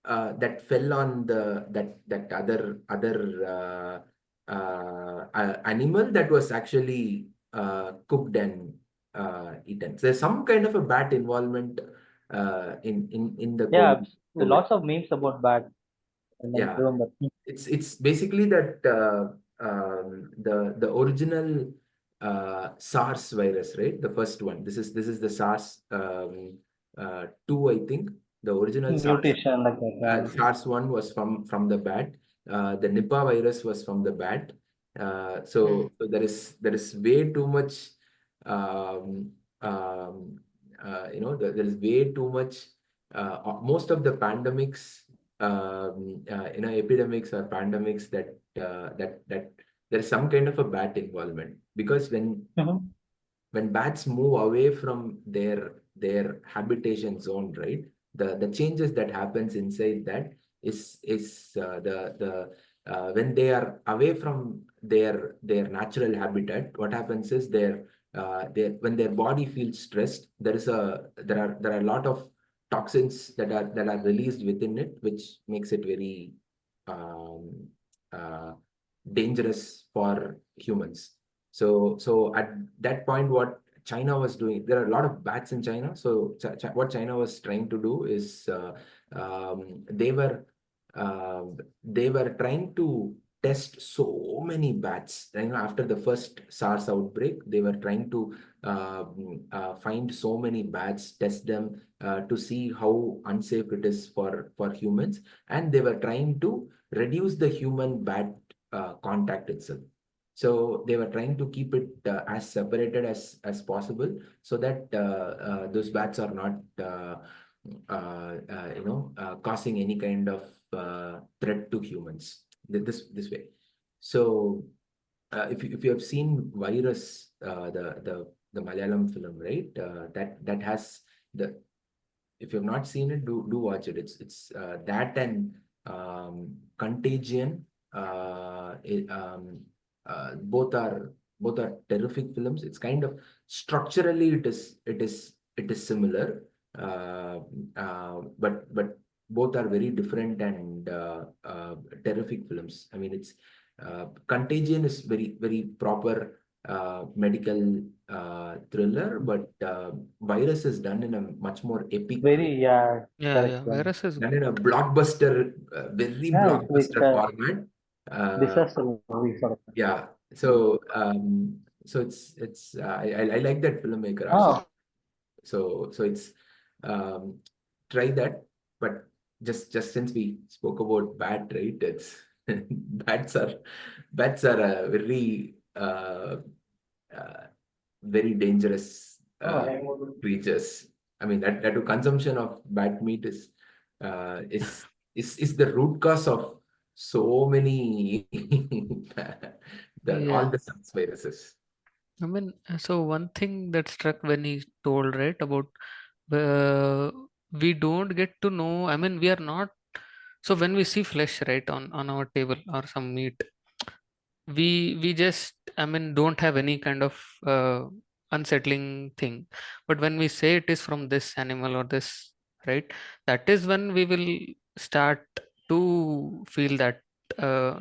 that fell on that other animal that was actually cooked and eaten. So there's some kind of a bat involvement in the Yeah, COVID. lots of memes about bad. And I Yeah, remember. it's basically that the original SARS virus, right? The first one. This is the SARS 2, I think. The original SARS Mutation like that. Yeah. SARS-1 was from the bat. The Nipah virus was from the bat. Hmm. So there is way too much um, um, there is way too much most of the pandemics epidemics or pandemics that there is some kind of a bat involvement because Mhm. when bats move away from their habitation zone, right? The changes that happens inside that is the when they are away from their natural habitat, what happens is their when their body feels stressed, there are a lot of toxins that are released within it, which makes it very um, uh, dangerous for humans. So at that point, what China was doing, there are a lot of bats in China. So what China was trying to do is um, they were uh, they were trying to test so many bats. After the first SARS outbreak, they were trying to find so many bats, test them to see how unsafe it is for humans, and they were trying to reduce the human bat contact itself. So they were trying to keep it as separated as possible, so that those bats are not causing any kind of threat to humans this way. So if you have seen Virus, the Malayalam film, right? That has the if you have not seen it, do watch it. It's that and Contagion. Both are terrific films. It's kind of structurally it is similar, uh, but both are very different and terrific films. I mean, it's Contagion is very very proper medical thriller, but Virus is done in a much more epic way, Very, yeah, Yeah, correct. yeah. Yeah, Virus is done good. in a blockbuster, very yeah, it's blockbuster a format. Uh, disaster movie sort of thing. yeah, Mm. so it's I like that filmmaker Oh, so it's um, try that, but just since we spoke about bat, right? It's bats are bats are a very dangerous oh, creatures. I mean that consumption of bat meat uh, is is the root cause of so many all Yeah. the SARS viruses. I mean, so one thing that struck when he told, right, about uh, we don't get to know. I mean, we are not. So when we see flesh, right, on our table or some meat, we just, I mean, don't have any kind of unsettling thing. But when we say it is from this animal or this, right, that is when we will start to feel that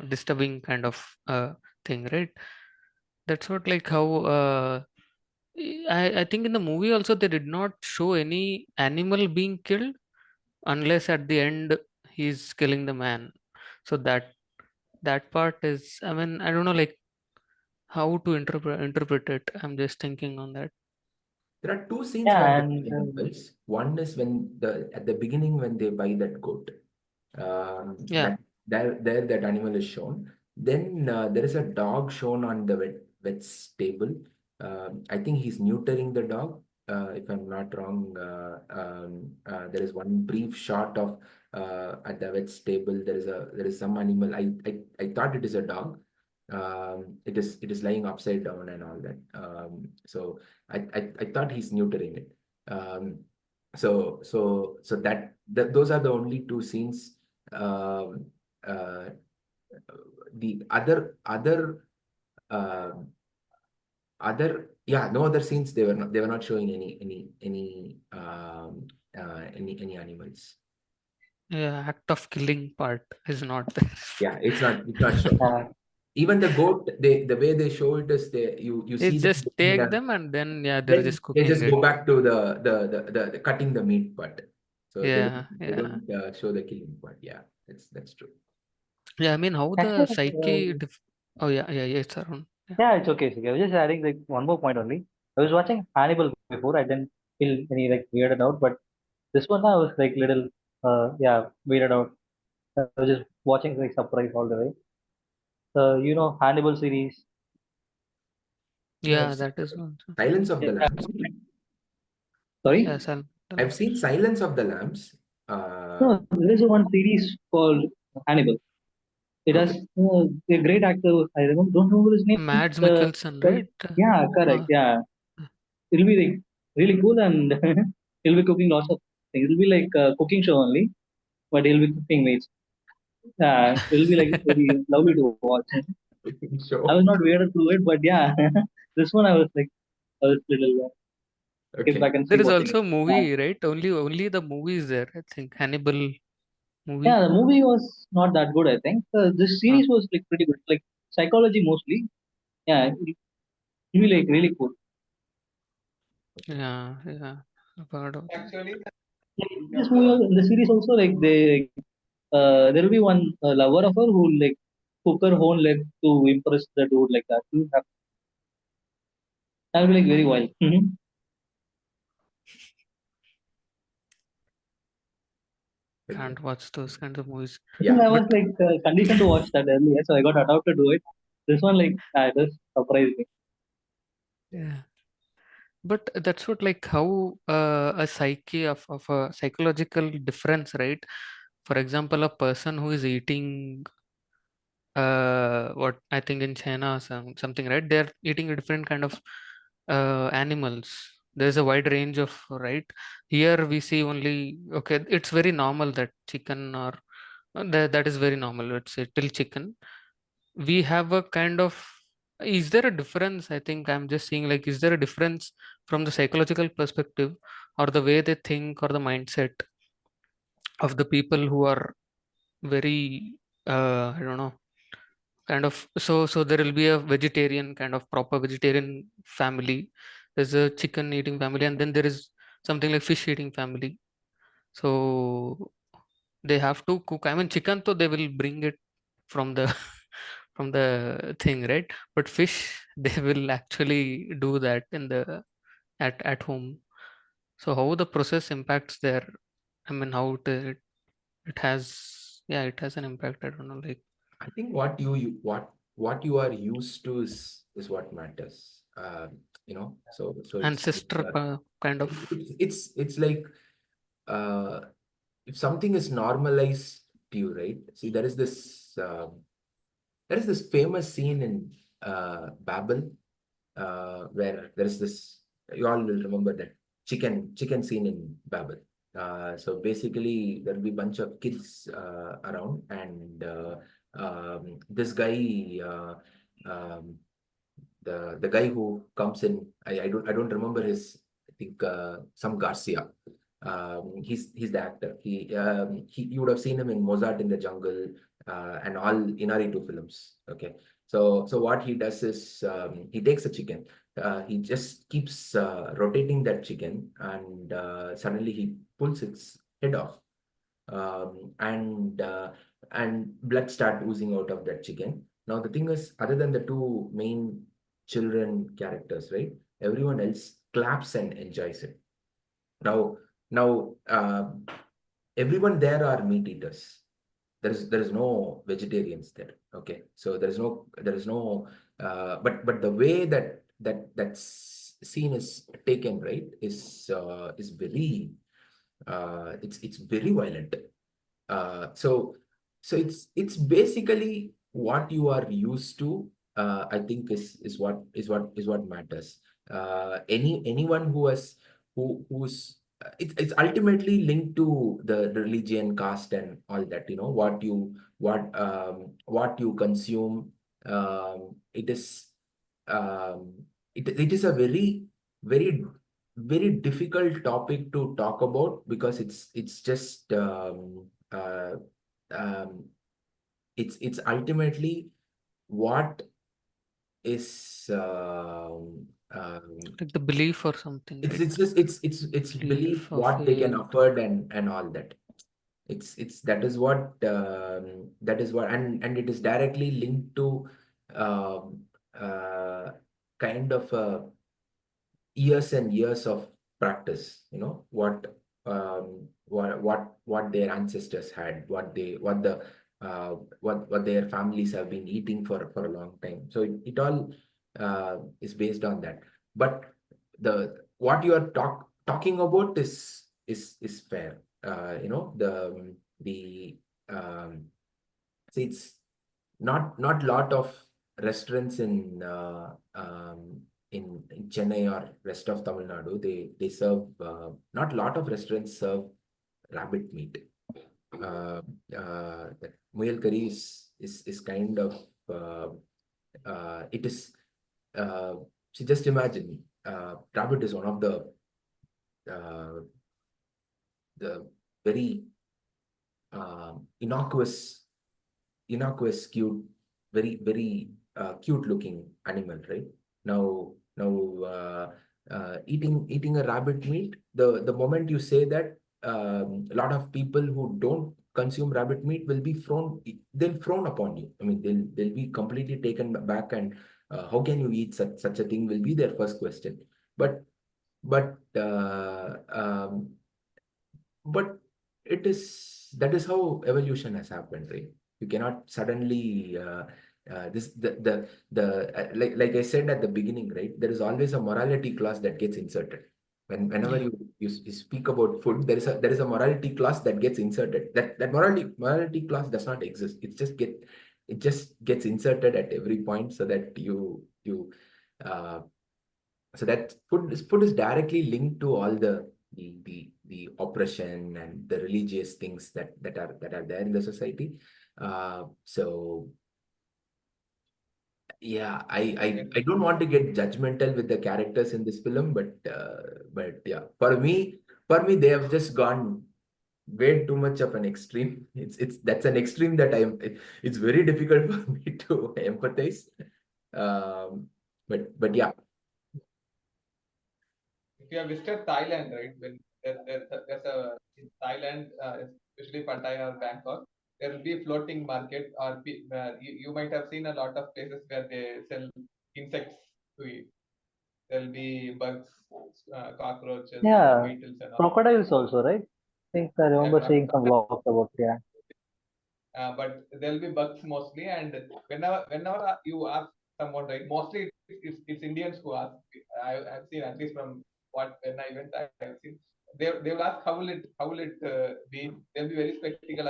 disturbing kind of thing, right? That's what, like, how I think in the movie also they did not show any animal being killed unless at the end he's killing the man. So that part is, I mean, I don't know, like, how to interpret it. I'm just thinking on that. There are two scenes where yeah, the and animals. One is when at the beginning when they buy that goat. Yeah. There that animal is shown. Then there is a dog shown on the vet's table. I think he's neutering the dog. If I'm not wrong, there is one brief shot of at the vet's table. There is some animal. I thought it is a dog. It is lying upside down and all that. So I thought he's neutering it. So those are the only two scenes. Um, uh, the uh, no other scenes. They were not showing any animals. Yeah, act of killing part is not there. Yeah, it's not shown. Uh, Even the goat, the way they show it is you see It's them just doing take them and then they're then just they cooking just it. go back to the cutting the meat part. So Yeah, they yeah. don't show the killing part. Yeah, that's true. Yeah, I mean how the actually, psyche oh yeah, it's around. Yeah. yeah, it's okay. I was just adding like one more point only. I was watching Hannibal before. I didn't feel any like weirded out, but this one I was like little weirded out. I was just watching like surprise all the way. Hannibal series. No, Yeah, that is one. Silence of the Yeah. Lambs. Yeah, Sorry. the I've seen lamps. Silence of the Lambs. No, there is one series called Hannibal. It has Okay. a great actor. I don't remember his name. Mads Mikkelsen, But right? yeah, correct. Uh, Yeah, it'll be like really cool, and he'll be cooking lots of things. It'll be like a cooking show only, but he'll be cooking meats. It'll be like very lovely to watch. I was Show. not weirded through it, but yeah, this one I was little get Okay. back and see there is watching it. also a Uh, movie, right? Only the movie is there. I think Hannibal yeah, movie. the movie was not that good. I think this Uh, series was like pretty good, like psychology mostly. Yeah, it'll be like really cool. yeah. I've heard of that. Actually, Like, in this terms movie, of in the series also, like there'll be one lover of her who like cook her own leg to impress the dude like that. That'll be like very wild. Okay. Can't watch those kinds of movies. I think Yeah. I But was like conditioned to watch that earlier, so I got adopted to it. This one like it just surprised me. yeah. But that's what like how a psyche of a psychological difference, right? For example, a person who is eating what I think in China something, right? They're eating a different kind of animals. There's a wide range of, right? Here we see only, okay, it's very normal that chicken or that is very normal. It's till chicken. We have a kind of, is there a difference? I think I'm just seeing like, is there a difference from the psychological perspective or the way they think or the mindset of the people who are very I don't know, kind of, so there will be a vegetarian kind of proper vegetarian family, there's a chicken eating family, and then there is something like fish eating family. So they have to cook, I mean chicken, so they will bring it from the from the thing, right? But fish they will actually do that in the at home. So how the process impacts their, I mean how it has, yeah, it has an impact. I don't know, like I think what you are used to is what matters. So ancestor kind of. it's like uh, if something is normalized to you, right? See, there is this famous scene in Babel where there is this. You all will remember that chicken scene in Babel. So basically, there'll be a bunch of kids around, and this guy, the guy who comes in, I don't remember his. I think some Garcia. He's the actor. He you would have seen him in Mozart in the Jungle and all Inaritu films. Okay, so what he does is he takes a chicken. He just keeps rotating that chicken, and suddenly he pulls its head off, and blood start oozing out of that chicken. Now the thing is, other than the two main children characters, right? Everyone else claps and enjoys it. Now, everyone there are meat eaters. There is no vegetarians there. Okay, so there is no. But the way that scene is taken, right, is very it's very violent. So it's basically what you are used to. I think is what matters. Anyone who has who's it's ultimately linked to the religion, caste, and all that. You know what you consume. It is it is a very very difficult topic to talk about because it's just um, it's ultimately what is Like the belief or something, right? it's just it's belief Belief or what they can faith. afford and all that. It's that is what and it is directly linked to um, uh, kind of a years and years of practice. You know what their ancestors had, what their families have been eating for a long time. So it all is based on that. But the what you are talking about is fair. You know the see it's not lot of restaurants in Chennai or rest of Tamil Nadu. They serve not lot of restaurants serve rabbit meat. That Muyal curry is kind of it is uh, so just imagine rabbit is one of uh, the very innocuous cute, very cute looking animal, right? Now eating a rabbit meat, the moment you say that, a lot of people who don't consume rabbit meat will be they'll frown upon you. I mean, they'll be completely taken back, and how can you eat such a thing will be their first question. But but uh, um, but it is that is how evolution has happened, right? You cannot suddenly this like I said at the beginning, right? There is always a morality clause that gets inserted. Whenever Yeah. you speak about food, there is a morality clause that gets inserted. That morality clause does not exist. It just gets inserted at every point so that you uh, so that food is directly linked to all the oppression and the religious things that are there in the society. So yeah, I don't want to get judgmental with the characters in this film, but yeah, for me they have just gone way too much of an extreme. It's that's an extreme that it's very difficult for me to empathize. But yeah. If you have visited Thailand, right? When there's a in Thailand, especially Pattaya or Bangkok, there will be floating market, or you might have seen a lot of places where they sell insects to eat. There will be bugs, cockroaches, Yeah, beetles, and all. crocodiles also, right? I think I Yeah, remember seeing some vlogs about, yeah. but there'll be bugs mostly. And whenever you ask someone, right, mostly it's Indians who ask. I've seen, at least from what when I went, I've seen they will ask how will it be. They'll be very skeptical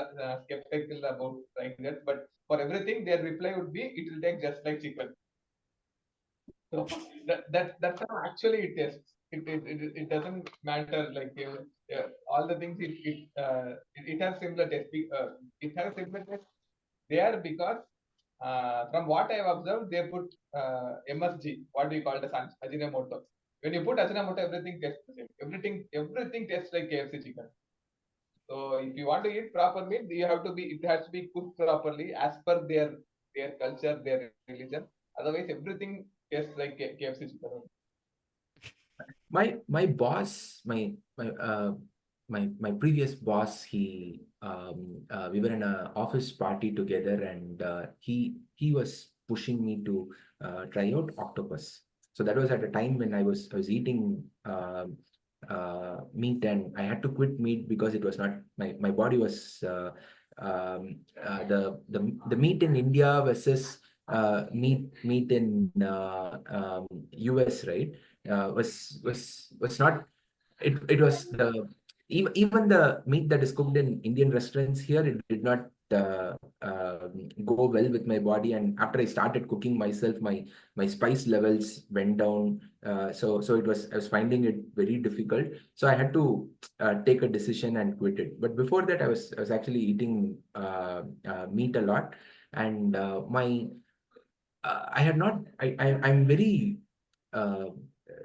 about trying that. But for everything, their reply would be, it will take just like chicken. So that's how actually it tests. It doesn't matter, like all the things it has similar test. It has similar test there because from what I have observed, they put MSG, what we call as Ajinomoto. When you put Ajinomoto, everything tastes the same. Everything tastes like KFC chicken. So if you want to eat proper meat, you have to be. It has to be cooked properly as per their culture, their religion. Otherwise, everything tastes like KFC chicken. My boss, my previous boss, we were in a office party together, and he was pushing me to try out octopus. So that was at a time when I was eating meat, and I had to quit meat because it was not my body was the meat in India versus meat in US, right? Was not it was the even the meat that is cooked in Indian restaurants here, it did not go well with my body. And after I started cooking myself, my spice levels went down. So I was finding it very difficult. So I had to take a decision and quit it. But before that, I was actually eating meat a lot, and I had not. I'm very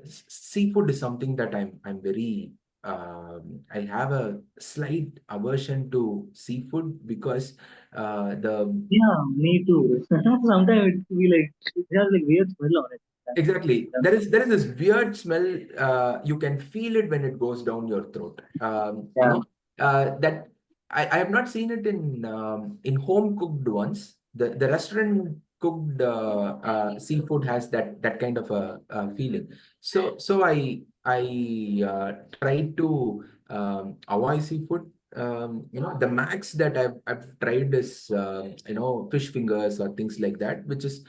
seafood is something that I'm very I have a slight aversion to seafood because the Yeah, me too. Sometimes it feel like it has like weird smell on it. exactly. There is this weird smell. You can feel it when it goes down your throat. Yeah, That I have not seen it in home cooked ones. The restaurant cooked seafood has that kind of a feeling. So I try to avoid seafood. The max that I've tried is fish fingers or things like that, which is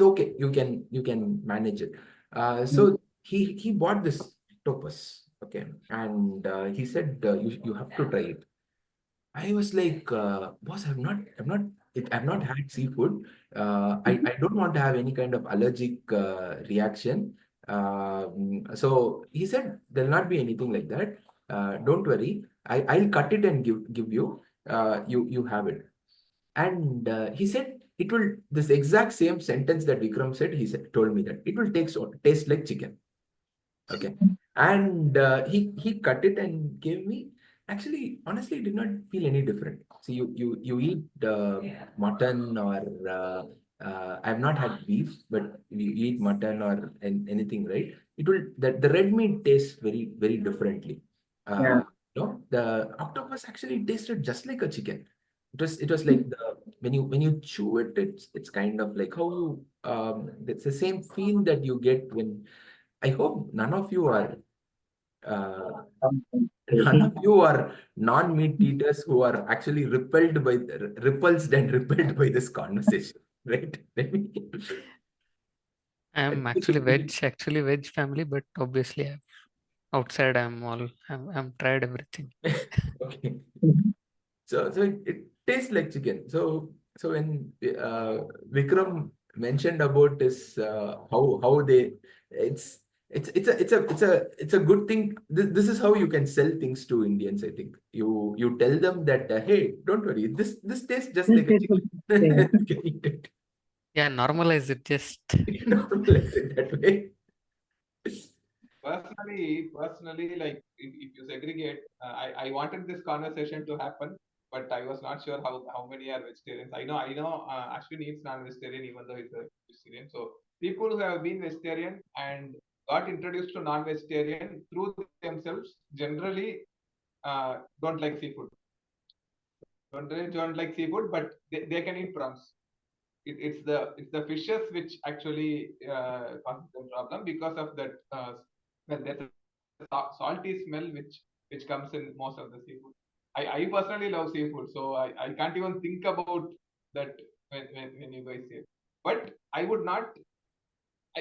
okay. You can manage it. mm, So he bought this octopus, okay, and he said you have to try it. I was like, boss, I've not had seafood. I don't want to have any kind of allergic reaction. So he said there'll not be anything like that. Don't worry. I'll cut it and give you. You have it. And he said it will, this exact same sentence that Vikram said, told me that it will taste like chicken. Okay. And he cut it and gave me. Actually, honestly, it did not feel any different. So you eat mutton or I've not had beef, but you eat mutton or anything, right? It will the red meat tastes very differently. yeah, The octopus actually tasted just like a chicken. It was like when you chew it, it's kind of like how you it's the same feel that you get when I hope uh, none something. of you are non-meat eaters who are actually repulsed and repelled by this conversation, right? Let me. I'm actually veg family, but obviously outside I'm tried everything. Okay. So it tastes like chicken. So when Vikram mentioned about this, how they it's a good thing. This is how you can sell things to Indians. I think you tell them that hey, don't worry, this tastes just This like a tastes chicken. like chicken. You can eat it. Yeah, normalize it just. You normalize it that way. Personally, like if you segregate, I wanted this conversation to happen, but I was not sure how many are vegetarians. I know Ashwin eats non-vegetarian even though he's a vegetarian. So people who have been vegetarian and got introduced to non-vegetarian through themselves generally don't like seafood. Don't like seafood, but they can eat prawns. It's the fishes which actually causes the problem because of that there's a salty smell which comes in most of the seafood. I personally love seafood, so I can't even think about that when you guys say it. But I would not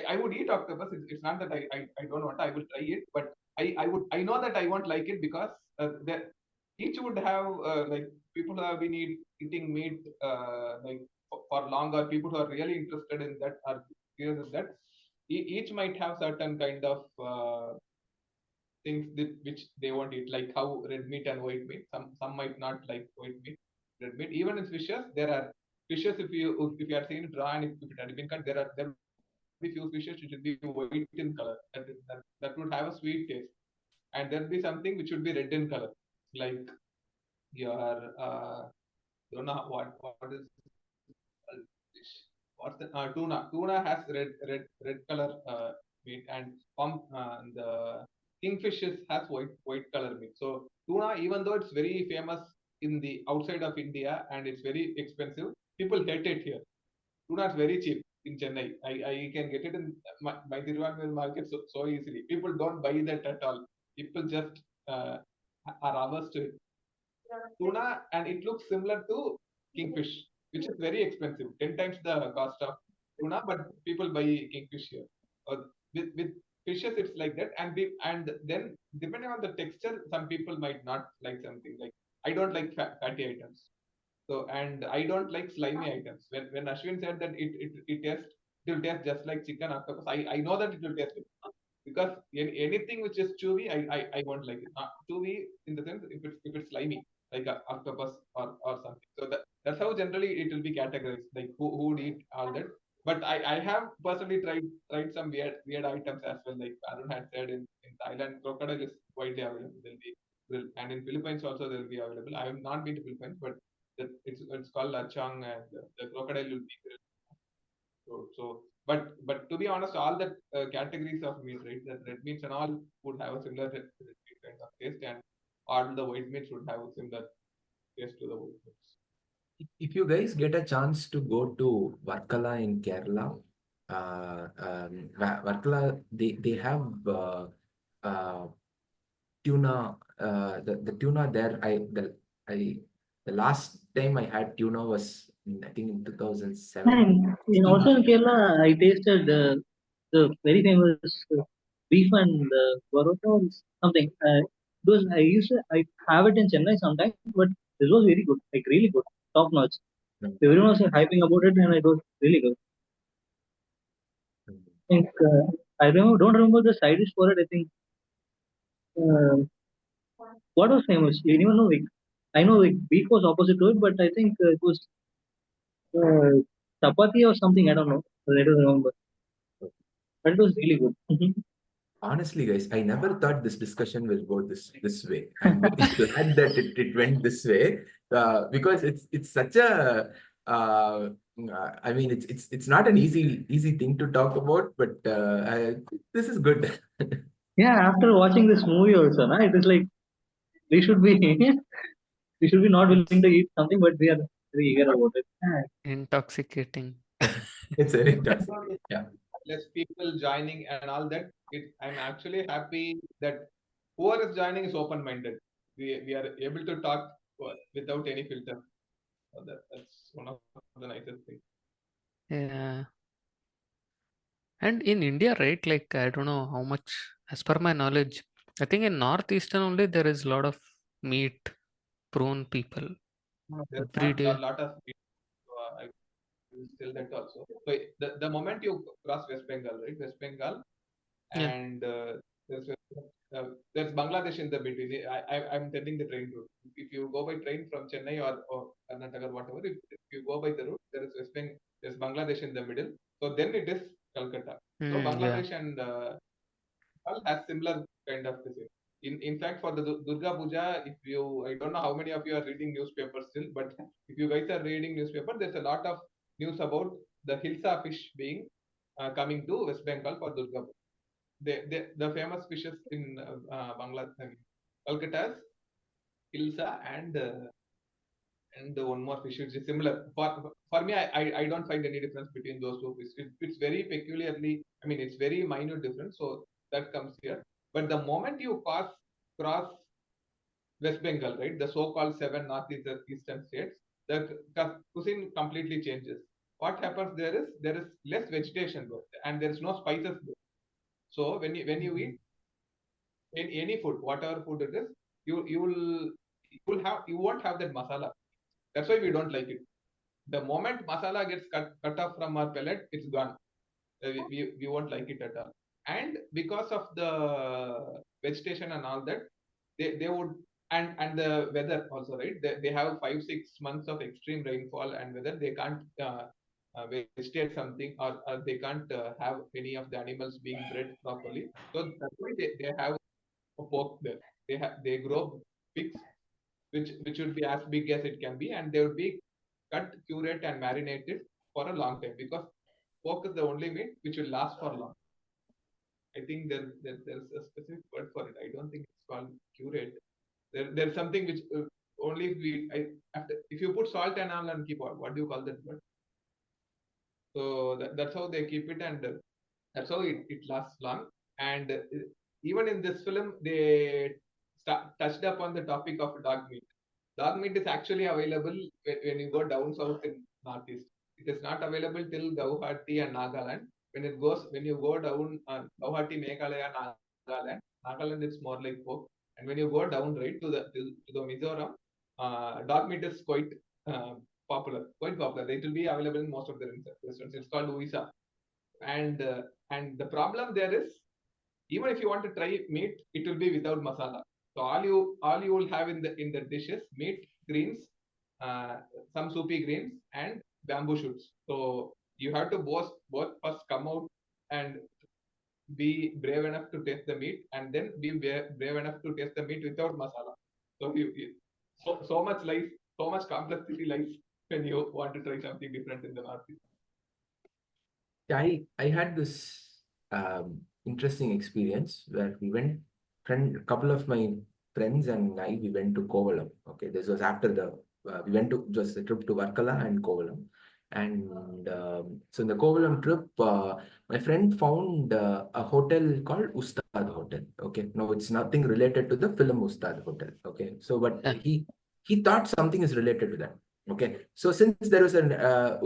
I would eat octopus. It's not that I don't want. I will try it, but I know that I won't like it because that each would have like people who have been eating meat like for long, or people who are really interested in that are curious in that. Each might have certain kind of things which they won't eat, like how red meat and white meat. Some might not like white meat, red meat. Even in fishes, there are fishes. If you are seeing it raw and if it had been cut, there will be few fishes which will be white in color. That would have a sweet taste, and there'll be something which would be red in color, like your don't know what is fish. What's the tuna? Tuna has red color meat, and the kingfishes has white color meat. So tuna, even though it's very famous in the outside of India and it's very expensive, people hate it here. Tuna is very cheap in Chennai. I can get it in my Tiruvallur market so easily. People don't buy that at all. People just are averse to it. Tuna, and it looks similar to kingfish, which is very expensive, 10 times the cost of tuna, but people buy kingfish here. With fishes, it's like that, and then depending on the texture, some people might not like something. Like I don't like fatty items. So, and I don't like slimy items. When Ashwin said that it will taste just like chicken octopus, I know that it will taste it. Because anything which is chewy, I won't like it. Chewy in the sense if it's slimy, like a octopus or something. So that's how generally it will be categorized, like who would eat all that. But I have personally tried some weird items as well. Like Arun had said, in Thailand, crocodile is widely available. And in Philippines also they'll be available. I have not been to Philippines, but it's called lachang, and the crocodile will be grilled. But to be honest, all that categories of meat, right? That red meats and all would have a similar red meat kind of taste, and all the white meats would have a similar taste to the white meats. If you guys get a chance to go to Varkala in Kerala, Varkala, they have uh, tuna. The tuna there, I the last time I had tuna was I think in 2007. And also in Kerala, I tasted the very famous beef and parota or something. Those I have it in Chennai sometimes, but this was very good, like really good, top notch. Mm, Everyone was hyping about it, and it was really good. mm. I think don't remember the side dish for it. I think uh, what was famous? Anyone know? Like, I know like beef was opposite to it, but I think it was uh, chapati or something. I don't know. I don't remember, but it was really good. Honestly, guys, I never thought this discussion will go this way. I'm very glad that it went this way because it's such a I mean it's not an easy thing to talk about, but this is good. Yeah, after watching this movie also, na, it is like we should be we should be not willing to It's eat something, but we are very eager about it. Yeah. intoxicating. It's very That's toxic. not Yeah. less people joining and all that. I'm actually happy that whoever is joining is open-minded. We are able to talk without any filter. So that's one of the nicest things. Yeah. And in India, right? Like I don't know how much, as per my knowledge, I think in northeastern only there is a lot of meat prone people There's every a day. lot of I will tell that also. So the moment you cross West Bengal, right? West Bengal, Yeah. and there's Bangladesh in the between. I'm telling the train route. If you go by train from Chennai or Karnataka or whatever, if you go by the route, there's Bangladesh in the middle. So then it is Calcutta. So Yeah. Bangladesh and all has similar kind of this. In fact, for the Durga Puja, if you, I don't know how many of you are reading newspapers still, but if you guys are reading newspaper, there's a lot of news about the hilsa fish being coming to West Bengal for Durga Puja. The famous fishes in Bangladesh, I mean, Kolkata's hilsa and the one more fish which is similar. For me, I don't find any difference between those two fish. It's very peculiarly, I mean, it's very minute difference. So that comes here. But the moment you cross West Bengal, right, the so-called seven northeastern states, the cuisine completely changes. What happens there is less vegetation there, and there is no spices there. So when you eat any food, whatever food it is, you won't have that masala. That's why we don't like it. The moment masala gets cut off from our palate, it's gone. We won't like it at all. And because of the vegetation and all that, they would, and the weather also, right? They have 5 6 months of extreme rainfall and weather. They can't vegetate something, or they can't have any of the animals being bred properly. So that's why they have a pork there. They grow pigs, which would be as big as it can be, and they would be cut, curate, and marinated for a long time, because pork is the only meat which will last for long. I think there's a specific word for it. I don't think it's called curate. There's something which only if if you put salt and all and keep, what do you call that word? So that's how they keep it, and that's how it lasts long. And even in this film, they touched upon the topic of dog meat. Dog meat is actually available when you go down south in northeast. It is not available till Guwahati and Nagaland. When you go down Guwahati, Meghalaya, Nagaland it's more like pork. And when you go down right to the Mizoram, dog meat is quite uh, popular, quite popular. It will be available in most of the restaurants. It's called Uisa, and uh, and the problem there is, even if you want to try meat, it will be without masala. So all you will have in the dishes, meat, greens, uh, some soupy greens, and bamboo shoots. So you have to both first come out and be brave enough to taste the meat, and then be brave enough to taste the meat without masala. So so much life, so much complexity lies when you want to try something different in the Northeast. I had this interesting experience where we went, a couple of my friends and I, we went to Kovalam. Okay, this was after we went to just a trip to Varkala and Kovalam. And so in the Kovalam trip, my friend found a hotel called Ustad Hotel. Okay, no, it's nothing related to the film Ustad Hotel. Okay, so but Yeah. he thought something is related to that. Okay, so since there was an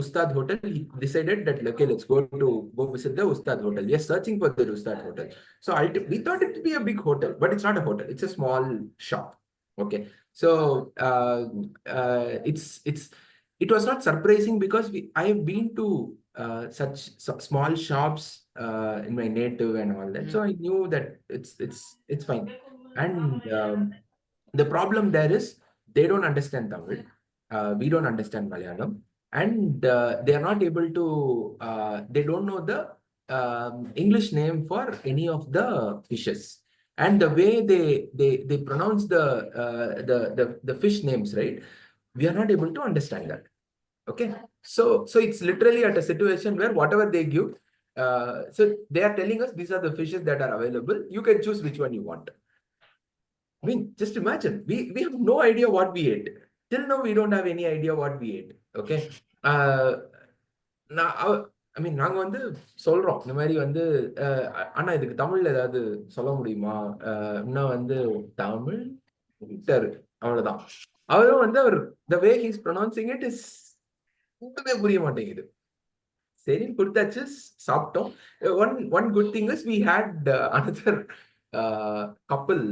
Ustad hotel, he decided that okay, let's go visit the Ustad hotel. We are searching for the Ustad hotel. So we thought it would be a big hotel, but it's not a hotel. It's a small shop. Okay, so it was not surprising because I have been to such small shops in my native and all that. So I knew that it's fine. And the problem there is they don't understand Tamil. We don't understand Malayalam, and they are not able to. They don't know the English name for any of the fishes, and the way they pronounce the fish names, right? We are not able to understand that. Okay, so it's literally at a situation where whatever they give, so they are telling us these are the fishes that are available. You can choose which one you want. I mean, just imagine, we have no idea what we ate. Till now, we don't have any idea what we ate. Okay. நான் ஐ மீன் நாங்க வந்து சொல்றோம் இந்த மாதிரி வந்து அண்ணா இதுக்கு தமிழ்ல ஏதாவது சொல்ல முடியுமா இன்னும் வந்து தமிழ் விட்டாரு அவ்வளவுதான் அவரும் வந்து the way he's pronouncing it is ஒண்ணுமே புரிய மாட்டேங்குது சரின்னு கொடுத்தாச்சு சாப்பிட்டோம் one good thing is we had another couple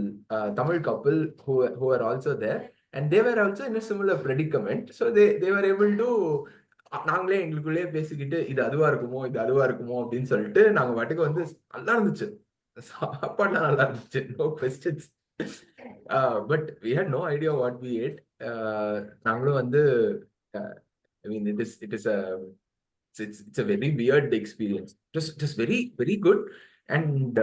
Tamil couple who were also there and they were also in a similar predicament so they were able to நாங்களே எங்களுக்குள்ளேயே பேசிக்கிட்டு இது அதுவா இருக்குமோ அப்படின்னு சொல்லிட்டு நாங்க பாட்டுக்கு வந்து நல்லா இருந்துச்சு சாப்பாடுலாம் நல்லா இருந்துச்சு no questions but we had no idea what we ate நாங்களும் வந்து I mean it is a it's a very weird experience. Just very very good, and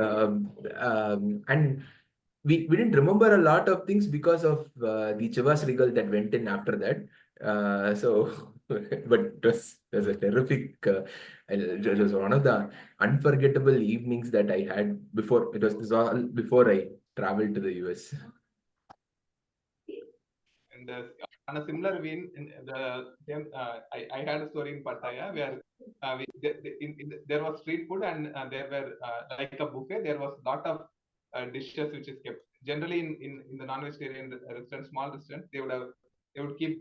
we didn't remember a lot of things because of the Chivas Regal that went in after that. So, but it was a terrific. It was one of the unforgettable evenings that I had before. This was all before I traveled to the US. And on a similar vein, in the same, I had a story in Pattaya where there was street food and there were like a buffet. There was a lot of dishes which is kept. Generally, in the non-vegetarian restaurant, small restaurants, they would keep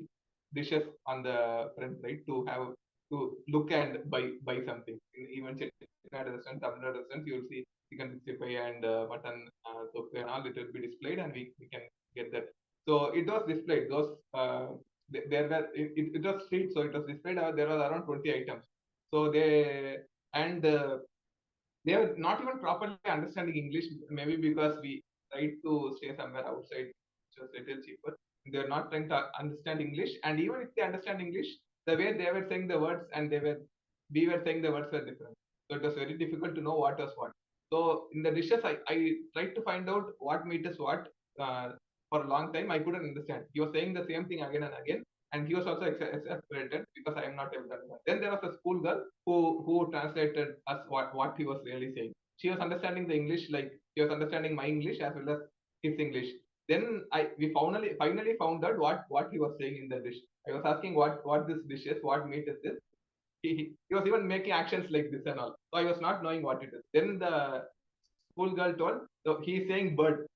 dishes on the front, right, to look and buy something. Even Chettinad restaurant, Tamil Nadu restaurant, you will see chicken 65 and mutton tofu and all. It will be displayed, and we can get that. So it was displayed. Those there were it was street, so it was displayed. There was around 20 items. So they were not even properly understanding English. Maybe because we tried to stay somewhere outside, which was a little cheaper. They were not trying to understand English, and even if they understand English, the way they were saying the words and we were saying the words were different. So it was very difficult to know what was what. So in the dishes, I tried to find out what meat is what. For a long time, I couldn't understand. He was saying the same thing again and again, and he was also exasperated because I am not able to understand. Then there was a school girl who translated us what he was really saying. She was understanding the English, like he was understanding my English as well as his English. Then we finally found out what he was saying in the dish. I was asking what this dish is, what meat is this. He was even making actions like this and all. So I was not knowing what it is. Then the school girl told, so he is saying bird.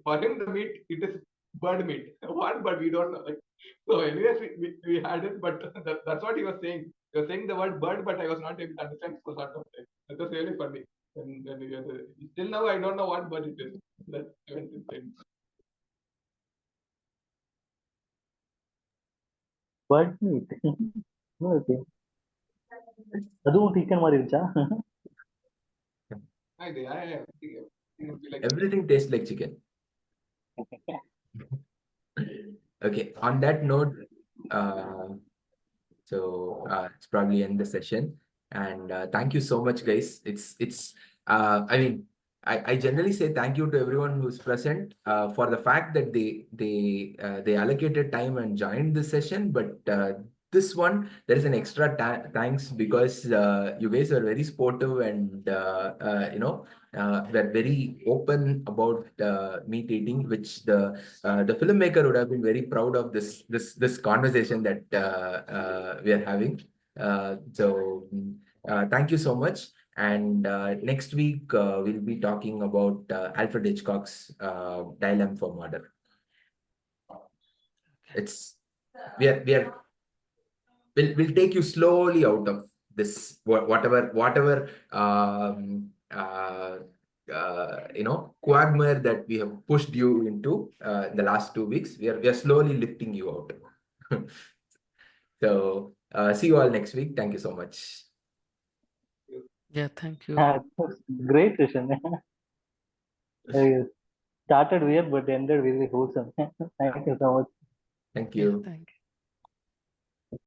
For him, the meat, it is bird meat. What bird? We don't know. Like, so, anyways, we had it, but that's what he was saying. He was saying the word bird, but I was not able to understand so sort of thing. That was really funny. And still now, I don't know what bird it is. That's insane. Bird meet okay ಅದು chicken மாதிரி இருந்துச்சா Everything tastes like chicken. Okay, on that note, uh, so it's probably end the session. And thank you so much, guys. I mean, I generally say thank you to everyone who's present for the fact that they allocated time and joined this session. But this one, there is an extra thanks because you guys are very sportive and were very open about meat eating, which the filmmaker would have been very proud of this conversation that we are having. Thank you so much. And next week we'll be talking about Alfred Hitchcock's Dilemma for Murder. It's we'll take you slowly out of this whatever quagmire that we have pushed you into in the last 2 weeks. We are slowly lifting you out. So see you all next week. Thank you so much. Yeah, thank you. Great session. Started weird but ended very wholesome. Thank you so much. Thank Yeah, you. thank you.